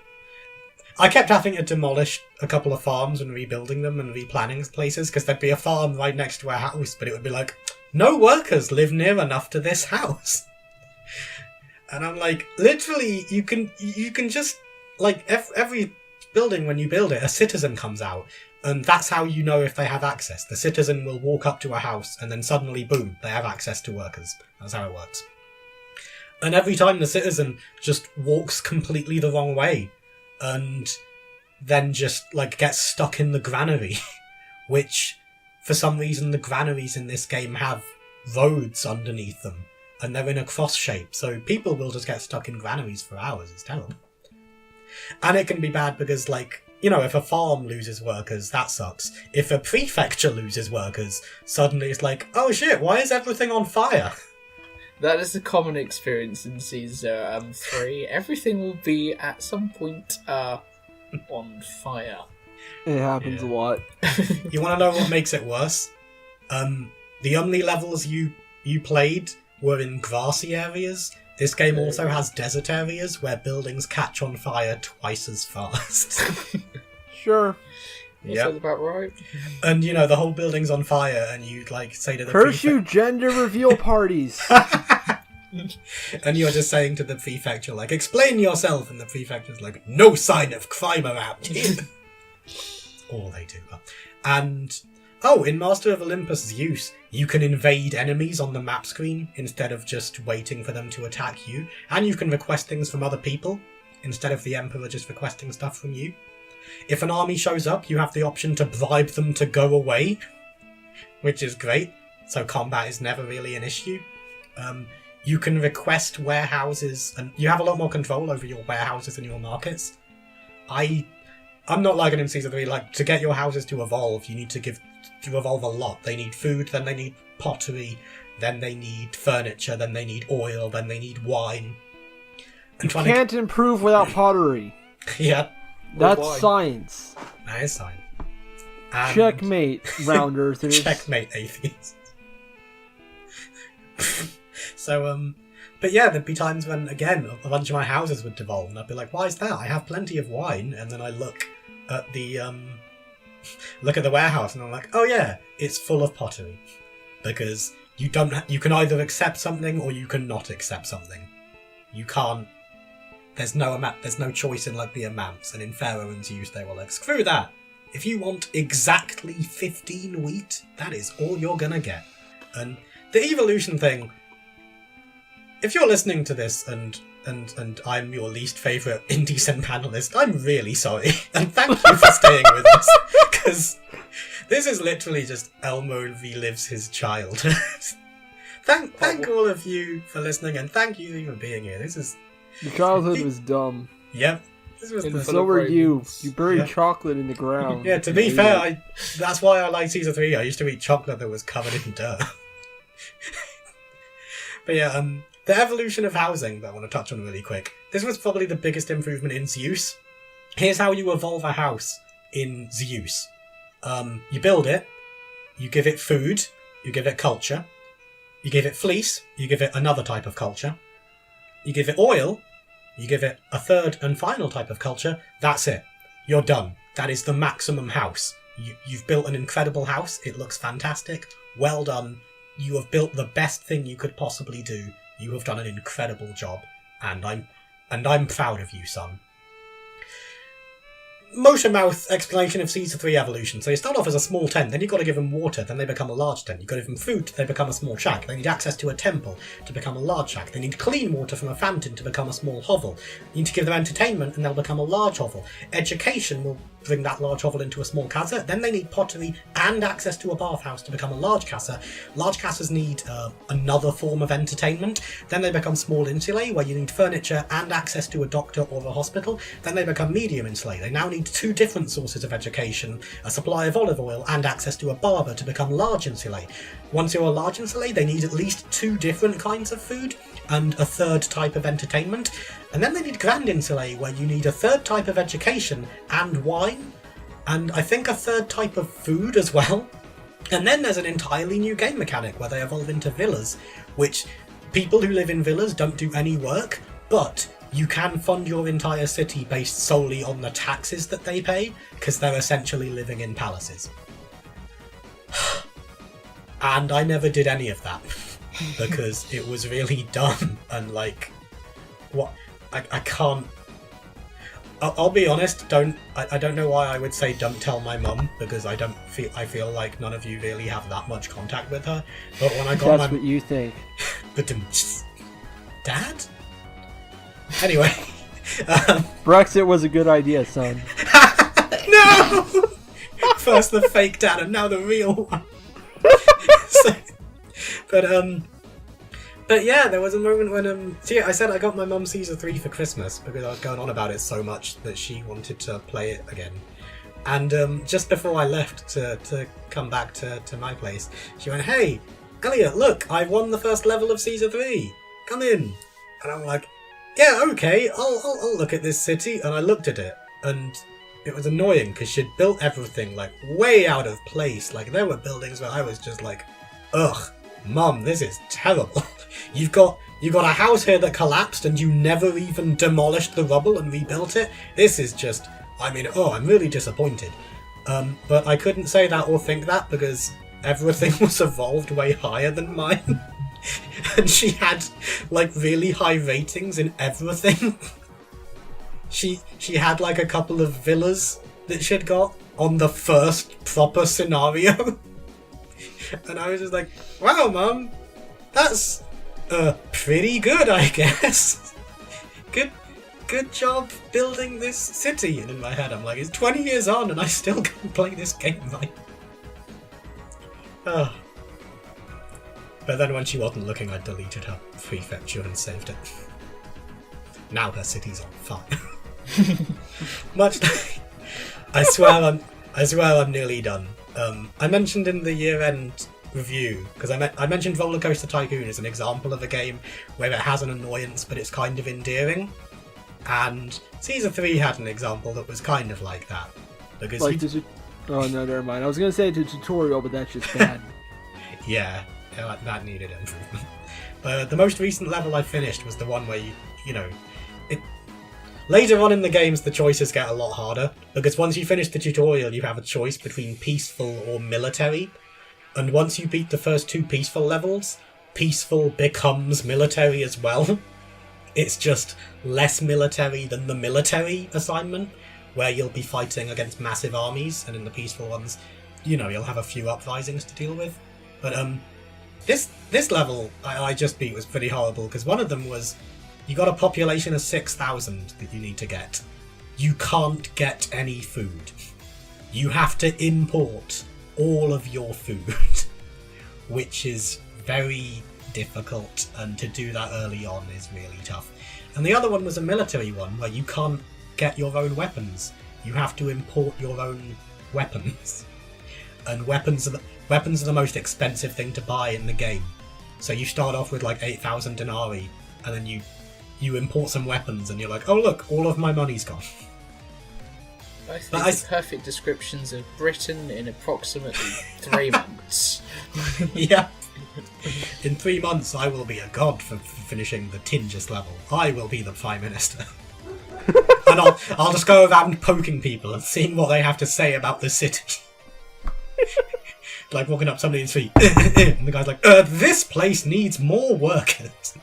I kept having to demolish a couple of farms and rebuilding them and replanning places because there'd be a farm right next to our house, but it would be like, no workers live near enough to this house. And I'm like, literally, you can just, like, every building, when you build it, a citizen comes out, and that's how you know if they have access. The citizen will walk up to a house, and then suddenly, boom, they have access to workers. That's how it works. And every time the citizen just walks completely the wrong way, and then just, like, gets stuck in the granary, which, for some reason, the granaries in this game have roads underneath them, and they're in a cross shape, so people will just get stuck in granaries for hours. It's terrible. And it can be bad because, like, you know, if a farm loses workers, that sucks. If a prefecture loses workers, suddenly it's like, oh shit, why is everything on fire? That is a common experience in Caesar 3. Everything will be, at some point, on fire. It happens a lot. You want to know what makes it worse? The only levels you played were in grassy areas. This game also has desert areas where buildings catch on fire twice as fast. Sure. That's about right. And, you know, the whole building's on fire and you, like, say to the Curse you, gender reveal parties! And you're just saying to the prefecture, like, explain yourself, and the prefecture's like, no sign of crime around here. All they do. And, in Master of Olympus Zeus, you can invade enemies on the map screen instead of just waiting for them to attack you. And you can request things from other people instead of the Emperor just requesting stuff from you. If an army shows up, you have the option to bribe them to go away, which is great. So combat is never really an issue. You can request warehouses, and you have a lot more control over your warehouses and your markets. I'm not like it in Season 3, like, to get your houses to evolve, you need to evolve a lot. They need food, then they need pottery, then they need furniture, then they need oil, then they need wine. You can't improve without pottery. Yeah. That's science. That is science. Checkmate, round earthers. Checkmate, atheists. So, but yeah, there'd be times when, again, a bunch of my houses would devolve, and I'd be like, why is that? I have plenty of wine, and then I look at the warehouse, and I'm like, oh yeah, it's full of pottery. Because you can either accept something, or you can not accept something. You can't, there's no choice in, like, the amounts, and in Pharaoh and Zeus, they were like, screw that! If you want exactly 15 wheat, that is all you're gonna get. And the evolution thing, if you're listening to this and I'm your least favourite IndieCent panelist, I'm really sorry. And thank you for staying with us. Because this is literally just Elmo relives his childhood. Thank all of you for listening, and thank you for being here. Your childhood was dumb. Yep. This was So were you. You buried chocolate in the ground. Yeah, to be fair, that's why I like Season 3. I used to eat chocolate that was covered in dirt. But yeah, the evolution of housing that I want to touch on really quick. This was probably the biggest improvement in Zeus. Here's how you evolve a house in Zeus. You build it, you give it food, you give it culture, you give it fleece, you give it another type of culture, you give it oil, you give it a third and final type of culture, that's it. You're done. That is the maximum house. You've built an incredible house. It looks fantastic. Well done. You have built the best thing you could possibly do. You have done an incredible job, and I'm proud of you, son. Motion Mouth explanation of Caesar 3 evolution. So you start off as a small tent, then you've got to give them water, then they become a large tent. You've got to give them food, they become a small shack. They need access to a temple to become a large shack. They need clean water from a fountain to become a small hovel. You need to give them entertainment, and they'll become a large hovel. Education will bring that large hovel into a small casa. Then they need pottery and access to a bathhouse to become a large casa. Large casas need another form of entertainment. Then they become small insulae, where you need furniture and access to a doctor or a hospital. Then they become medium insulae. They now need 2 different sources of education, a supply of olive oil and access to a barber to become large insulae. Once you're a large insulae, they need at least 2 different kinds of food and a 3rd type of entertainment. And then they need grand insulae, where you need a 3rd type of education and wine, and I think a 3rd type of food as well. And then there's an entirely new game mechanic where they evolve into villas, which people who live in villas don't do any work, but you can fund your entire city based solely on the taxes that they pay, because they're essentially living in palaces. And I never did any of that, because it was really dumb, and like, what, I can't, I'll be honest, I don't know why I would say don't tell my mum, because I feel like none of you really have that much contact with her, but when I got That's what you think. But Dad? Anyway. Brexit was a good idea, son. No! First the fake dad and now the real one. But yeah, there was a moment when I said I got my mum Caesar 3 for Christmas because I was going on about it so much that she wanted to play it again. And just before I left to come back to my place, she went, "Hey, Elliot, look, I won the first level of Caesar 3. Come in." And I'm like, "Yeah, okay, I'll look at this city." And I looked at it, and it was annoying because she'd built everything like way out of place. Like there were buildings where I was just like, "Ugh, Mum, this is terrible. You've got a house here that collapsed and you never even demolished the rubble and rebuilt it. This is just, I'm really disappointed." But I couldn't say that or think that because everything was evolved way higher than mine. And she had like really high ratings in everything. She had like a couple of villas that she'd got on the first proper scenario. And I was just like, "Wow, Mum, that's pretty good, I guess. Good job building this city." And in my head I'm like, it's 20 years on and I still can't play this game right. Oh. But then when she wasn't looking, I deleted her prefecture and saved it. Now her city's on fire. Much like, I swear I'm nearly done. I mentioned in the year-end review, because I mentioned Roller Coaster Tycoon as an example of a game where it has an annoyance but it's kind of endearing, and Caesar 3 had an example that was kind of like that. Because like oh no, never mind. I was going to say the tutorial, but that's just bad. Yeah, that needed improvement. The most recent level I finished was the one where later on in the games, the choices get a lot harder, because once you finish the tutorial, you have a choice between peaceful or military, and once you beat the first 2 peaceful levels, peaceful becomes military as well. It's just less military than the military assignment, where you'll be fighting against massive armies, and in the peaceful ones, you'll have a few uprisings to deal with. But this level I just beat was pretty horrible, because one of them was, you got a population of 6,000 that you need to get. You can't get any food. You have to import all of your food, which is very difficult, and to do that early on is really tough. And the other one was a military one, where you can't get your own weapons. You have to import your own weapons. And weapons are the most expensive thing to buy in the game. So you start off with like 8,000 denarii, and then you import some weapons, and you're like, "Oh look, all of my money's gone." I think the perfect descriptions of Britain in approximately 3 months. Yeah. In 3 months, I will be a god for finishing the Tingis level. I will be the Prime Minister. And I'll just go around poking people and seeing what they have to say about the city. like walking up somebody's feet, and the guy's like, "This place needs more workers."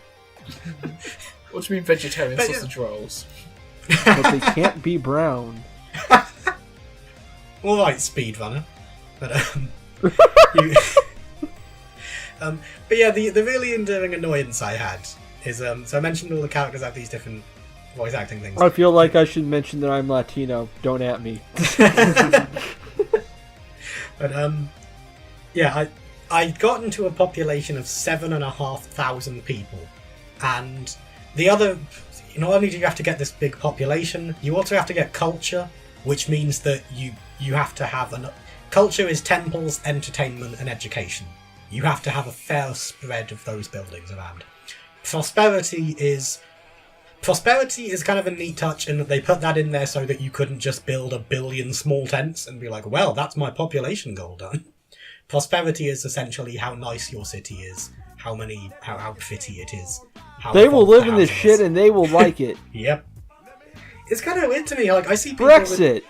What do you mean vegetarian But, yeah. sausage rolls? But they can't be brown. All right, speedrunner. But you, but yeah, the really endearing annoyance I had is so I mentioned all the characters have these different voice acting things. I feel like I should mention that I'm Latino. Don't at me. But yeah, I got into a population of 7,500 people, and the other, not only do you have to get this big population, you also have to get culture, which means that you have to have culture is temples, entertainment, and education. You have to have a fair spread of those buildings around. Prosperity is kind of a neat touch in that they put that in there so that you couldn't just build 1 billion small tents and be like, well, that's my population goal done. Prosperity is essentially how nice your city is, how pretty it is. They will live in this shit and they will like it. Yep. It's kind of weird to me. Like I see people Brexit.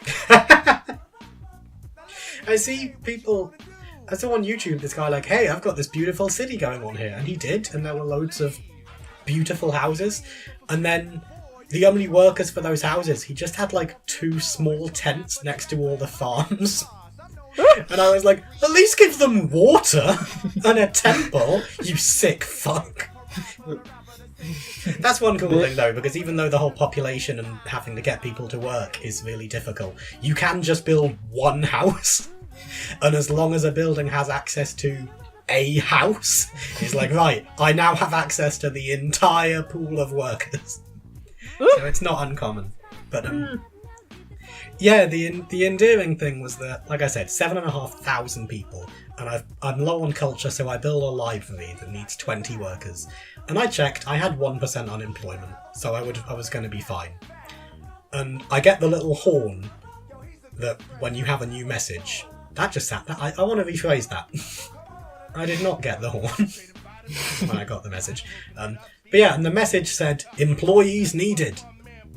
I saw on YouTube this guy like, hey, I've got this beautiful city going on here, and he did, and there were loads of beautiful houses, and then the only workers for those houses, he just had like 2 small tents next to all the farms. And I was like, at least give them water and a temple, you sick fuck. That's one cool thing though, because even though the whole population and having to get people to work is really difficult, you can just build one house. And as long as a building has access to a house, it's like, right, I now have access to the entire pool of workers. So it's not uncommon. But yeah, the endearing thing was that, like I said, 7,500 people, and I'm low on culture, so I build a library that needs 20 workers. And I checked, I had 1% unemployment, so I was going to be fine. And I get the little horn that when you have a new message, that just sat there. I want to rephrase that. I did not get the horn when I got the message. But yeah, and the message said, employees needed.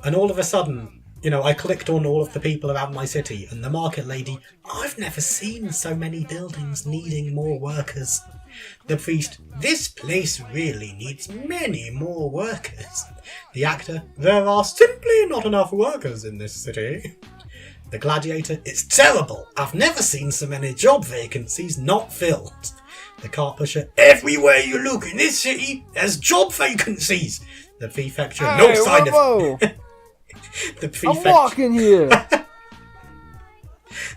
And all of a sudden, I clicked on all of the people around my city, and the market lady, I've never seen so many buildings needing more workers. The priest, this place really needs many more workers. The actor, there are simply not enough workers in this city. The gladiator, it's terrible. I've never seen so many job vacancies not filled. The cart pusher, everywhere you look in this city, there's job vacancies. The prefecture, no sign of... The prefecture... I'm walking here.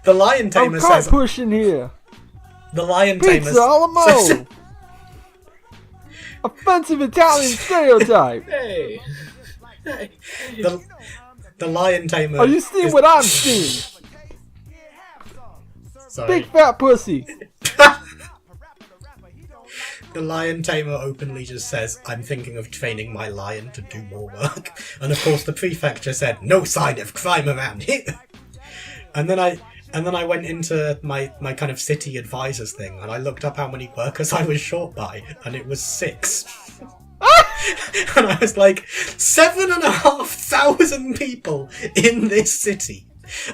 The lion tamer I'm cart says... pushing here. The lion tamer Pizza Elmo. Offensive Italian stereotype. Hey. The lion tamer... Are you seeing what I'm seeing? Sorry. Big fat pussy. The lion tamer openly just says, I'm thinking of training my lion to do more work. And of course the prefecture said, no sign of crime around here. And then I went into my kind of city advisors thing, and I looked up how many workers I was short by, and it was 6. And I was like, 7,500 people in this city,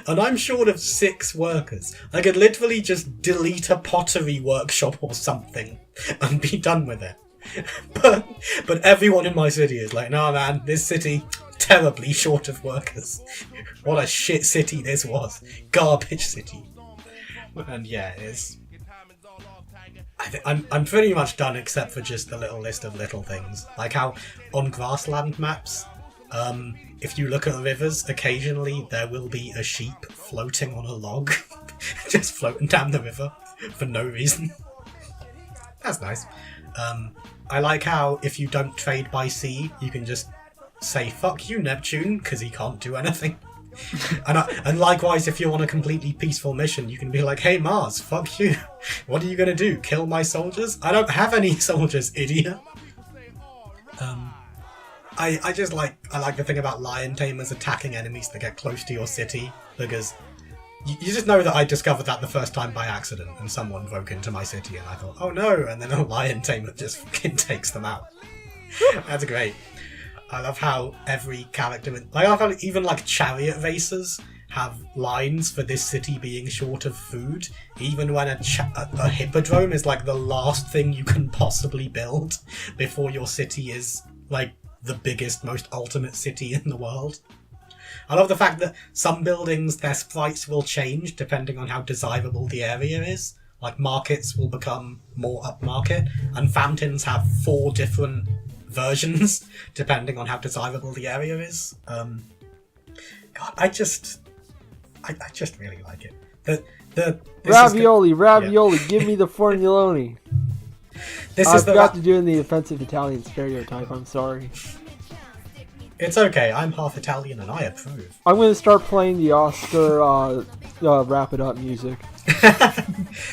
and I'm short of 6 workers. I could literally just delete a pottery workshop or something and be done with it. But everyone in my city is like, nah man, this city, terribly short of workers. What a shit city this was. Garbage city. And yeah, I'm pretty much done except for just the little list of little things. Like how on grassland maps, if you look at rivers, occasionally there will be a sheep floating on a log. Just floating down the river for no reason. That's nice. I like how if you don't trade by sea, you can just say, fuck you, Neptune, because he can't do anything. And likewise, if you're on a completely peaceful mission, you can be like, hey Mars, fuck you. What are you going to do? Kill my soldiers? I don't have any soldiers, idiot. I like the thing about lion tamers attacking enemies that get close to your city, because you just know that I discovered that the first time by accident, and someone broke into my city, and I thought, oh no, and then a lion tamer just fucking takes them out. That's great. I love how every character... I love how even, chariot racers, have lines for this city being short of food, even when a hippodrome is like the last thing you can possibly build before your city is like the biggest, most ultimate city in the world. I love the fact that some buildings, their sprites will change depending on how desirable the area is. Like markets will become more upmarket, and fountains have 4 different versions depending on how desirable the area is. God, I just really like it. Ravioli, give me the formuloni. I forgot to do in the offensive Italian stereotype, I'm sorry. It's okay, I'm half Italian and I approve. I'm going to start playing the Oscar Wrap It Up music.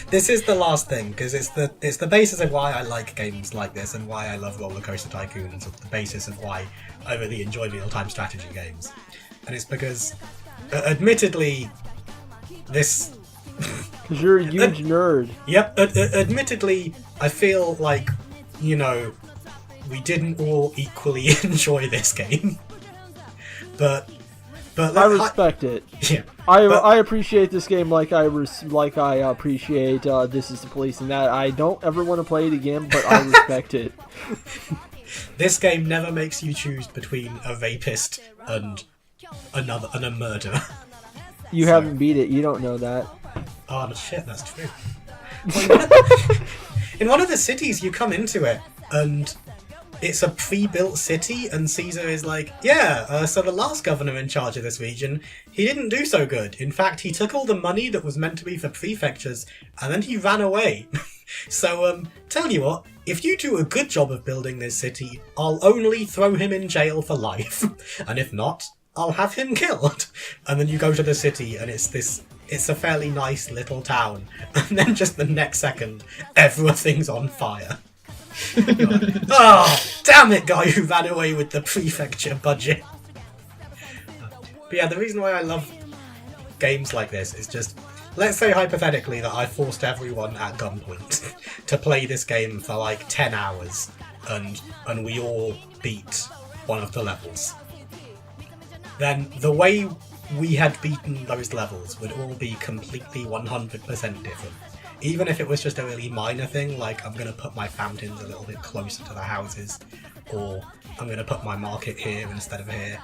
This is the last thing, because it's the basis of why I like games like this and why I love Roller Coaster Tycoon, and the basis of why I really enjoy real-time strategy games. And it's because, admittedly, this... Because you're a huge nerd. Yep, admittedly, I feel like, you know, we didn't all equally enjoy this game. But I respect it. Yeah. I appreciate this game like I appreciate This Is the Police, and that I don't ever want to play it again, but I respect it. This game never makes you choose between a rapist and a murderer. You haven't beat it. You don't know that. Oh shit, that's true. In one of the cities, you come into it and it's a pre-built city, and Ceasar is like, so the last governor in charge of this region, he didn't do so good. In fact, he took all the money that was meant to be for prefectures, and then he ran away. So, tell you what, if you do a good job of building this city, I'll only throw him in jail for life. And if not, I'll have him killed. And then you go to the city, and it's a fairly nice little town. And then just the next second, everything's on fire. Oh, damn it, guy who ran away with the prefecture budget. But yeah, the reason why I love games like this is just, let's say hypothetically that I forced everyone at gunpoint to play this game for like 10 hours and we all beat one of the levels. Then the way we had beaten those levels would all be completely 100% different. Even if it was just a really minor thing, like I'm going to put my fountains a little bit closer to the houses, or I'm going to put my market here instead of here.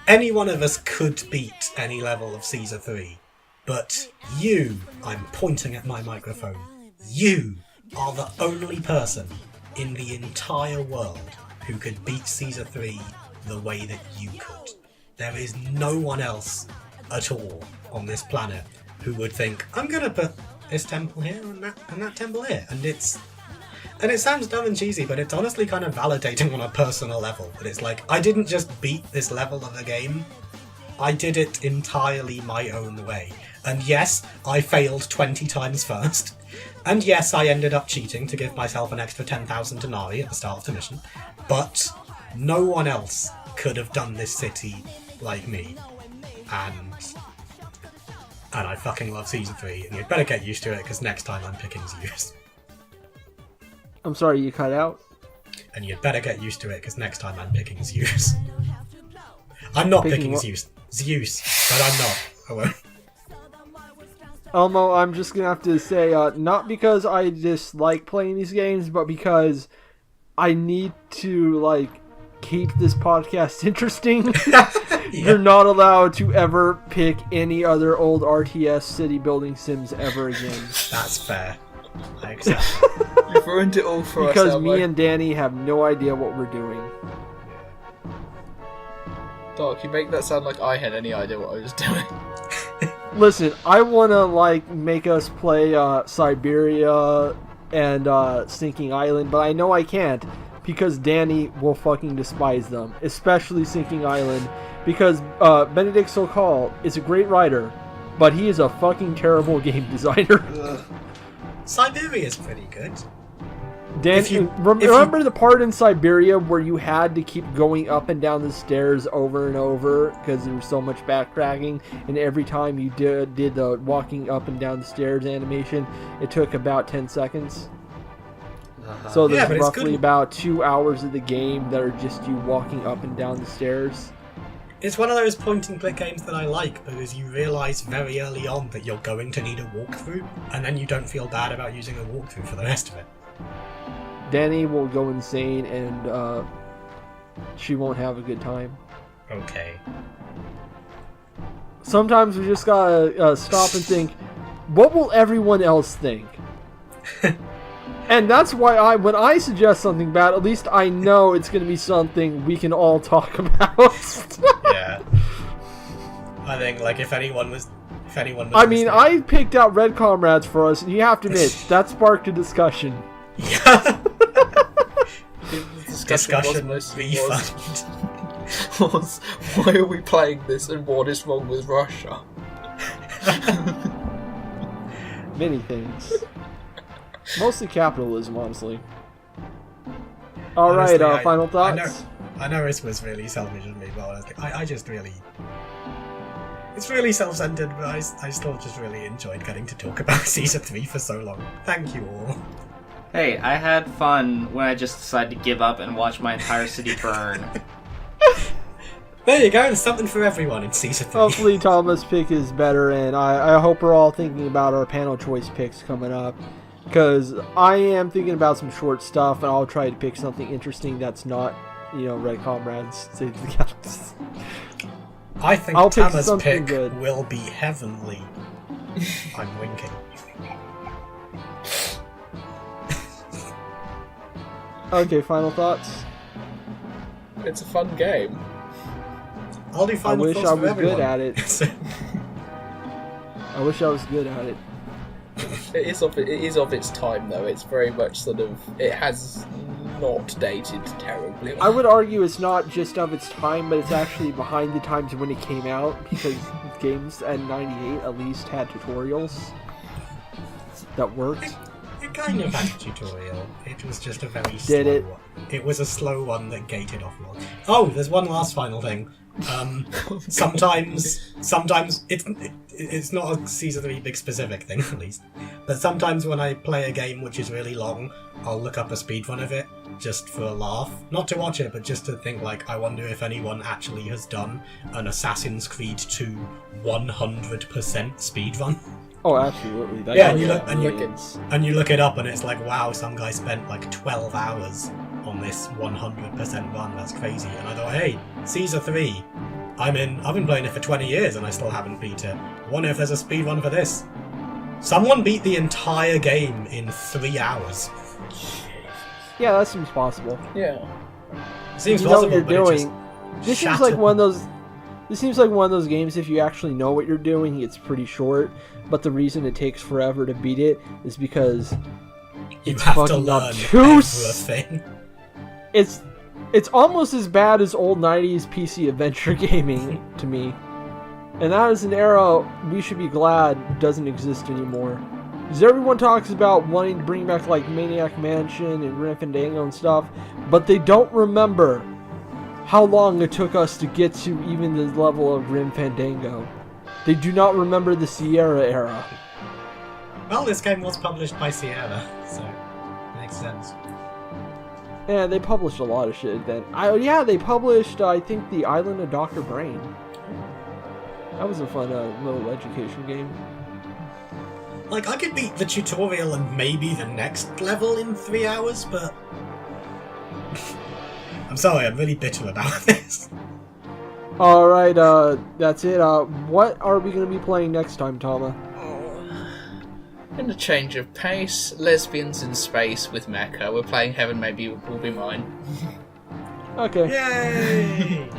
Any one of us could beat any level of Caesar 3, but you, I'm pointing at my microphone, you are the only person in the entire world who could beat Caesar 3 the way that you could. There is no one else at all on this planet who would think, I'm gonna put this temple here and that temple here, and it sounds dumb and cheesy, but it's honestly kind of validating on a personal level. That it's like, I didn't just beat this level of the game, I did it entirely my own way. And yes, I failed 20 times first, and yes, I ended up cheating to give myself an extra 10,000 denarii at the start of the mission, but no one else could have done this city like me. And I fucking love Caesar 3, and you'd better get used to it, because next time I'm picking Zeus. I'm sorry, you cut out? And you'd better get used to it, because next time I'm picking Zeus. I'm not picking Zeus, but I'm not. I won't. Elmo, I'm just gonna have to say, not because I dislike playing these games, but because I need to, keep this podcast interesting. Yeah. You're not allowed to ever pick any other old RTS city building sims ever again. That's fair. I accept that. You've ruined it all for us, because me and Danny have no idea what we're doing. Doc, you make that sound like I had any idea what I was doing. Listen, I wanna make us play Siberia and Sinking Island, but I know I can't because Danny will fucking despise them, especially Sinking Island, because Benedict Sokal is a great writer, but he is a fucking terrible game designer. Siberia is pretty good. Dan, remember the part in Siberia where you had to keep going up and down the stairs over and over because there was so much backtracking, and every time you did the walking up and down the stairs animation, it took about 10 seconds? So there's roughly about 2 hours of the game that are just you walking up and down the stairs. It's one of those point-and-click games that I like because you realise very early on that you're going to need a walkthrough, and then you don't feel bad about using a walkthrough for the rest of it. Danny will go insane, and she won't have a good time. Okay. Sometimes we just gotta stop and think, what will everyone else think? And that's why when I suggest something bad, at least I know it's going to be something we can all talk about. Yeah. I think, like, if anyone was I mean, I picked out Red Comrades for us, and you have to admit, that sparked a discussion. Yeah. Discussion was why are we playing this and what is wrong with Russia? Many things. Mostly capitalism, honestly. Alright, final thoughts? I know this was really selfish of me, but honestly, I just really... It's really self-centered, but I still just really enjoyed getting to talk about Caesar 3 for so long. Thank you all. Hey, I had fun when I just decided to give up and watch my entire city burn. There you go, there's something for everyone in Caesar 3. Hopefully Tama's pick is better, and I hope we're all thinking about our panel choice picks coming up. Because I am thinking about some short stuff, and I'll try to pick something interesting that's not, Red Comrades Save the Galaxy. I think I'll pick Tama's something pick good. will be heavenly. I'm winking. Okay, final thoughts? It's a fun game. I'll do final I wish thoughts I for was everyone. good at it. I wish I was good at it. It is of its time, though. It's very much sort of... It has not dated terribly. I would argue it's not just of its time, but it's actually behind the times when it came out, because games at 98 at least had tutorials that worked. It kind of had a tutorial. It was just a very Did slow it? one. It was a slow one that gated off more. Oh, there's one last final thing. Sometimes it's not a Caesar 3 big specific thing, at least. But sometimes when I play a game which is really long, I'll look up a speedrun of it, just for a laugh. Not to watch it, but just to think, like, I wonder if anyone actually has done an Assassin's Creed 2 100% speedrun. Oh, absolutely. That Yeah, got and you look it up and it's like, wow, some guy spent like 12 hours on this 100% run. That's crazy. And I thought, hey, Caesar 3, I've been playing it for 20 years and I still haven't beat it. I wonder if there's a speedrun for this. Someone beat the entire game in 3 hours. Yeah, that seems possible. Yeah. It seems You know what possible, you're but doing. This seems like one of those. This seems like one of those games. If you actually know what you're doing, it's pretty short. But the reason it takes forever to beat it is because you it's have to fucking learn obtuse. everything. It's almost as bad as old 90s PC adventure gaming to me. And that is an era we should be glad doesn't exist anymore. Because everyone talks about wanting to bring back like Maniac Mansion and Grim Fandango and stuff, but they don't remember how long it took us to get to even the level of Grim Fandango. They do not remember the Sierra era. Well, this game was published by Sierra, so makes sense. Yeah, they published a lot of shit then. They published, I think, The Island of Dr. Brain. That was a fun little education game. Like, I could beat the tutorial and maybe the next level in 3 hours, but... I'm sorry, I'm really bitter about this. Alright, that's it. What are we going to be playing next time, Tama? In a change of pace, lesbians in space with Mecha. We're playing Heaven Maybe Will Be Mine. Okay. Yay!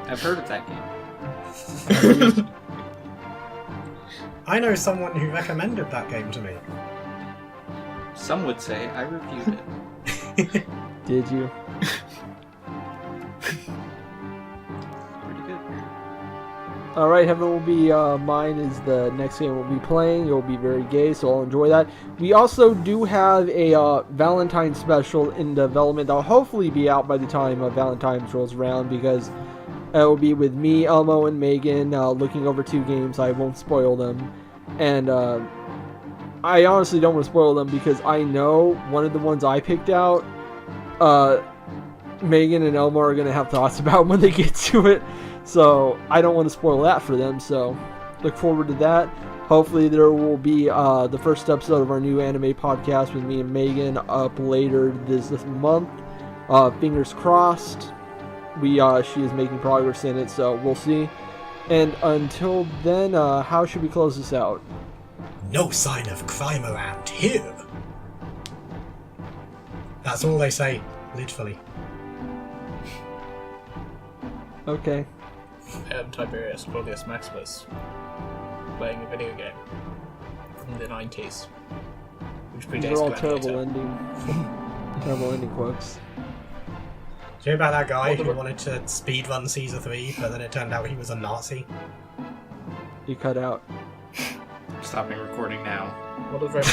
I've heard of that game. I know someone who recommended that game to me. Some would say I reviewed it. Did you? Pretty good. Alright, Heaven Will Be Mine is the next game we'll be playing. It'll be very gay, so I'll enjoy that. We also do have a Valentine's special in development that'll hopefully be out by the time Valentine's rolls around, because it will be with me, Elmo, and Megan looking over 2 games. I won't spoil them. And I honestly don't want to spoil them because I know one of the ones I picked out Megan and Elmo are going to have thoughts about when they get to it. So I don't want to spoil that for them. So look forward to that. Hopefully there will be the first episode of our new anime podcast with me and Megan up later this month. Fingers crossed. She is making progress in it, so we'll see. And until then, how should we close this out? No sign of crime around here. That's all they say, literally. Okay. Tiberius Claudius Maximus playing a video game from the 90s, which These predates are all Gladiator. terrible ending quotes. Do you hear about that guy who wanted to speedrun Caesar 3, but then it turned out he was a Nazi? You cut out. Stopping recording now. What a very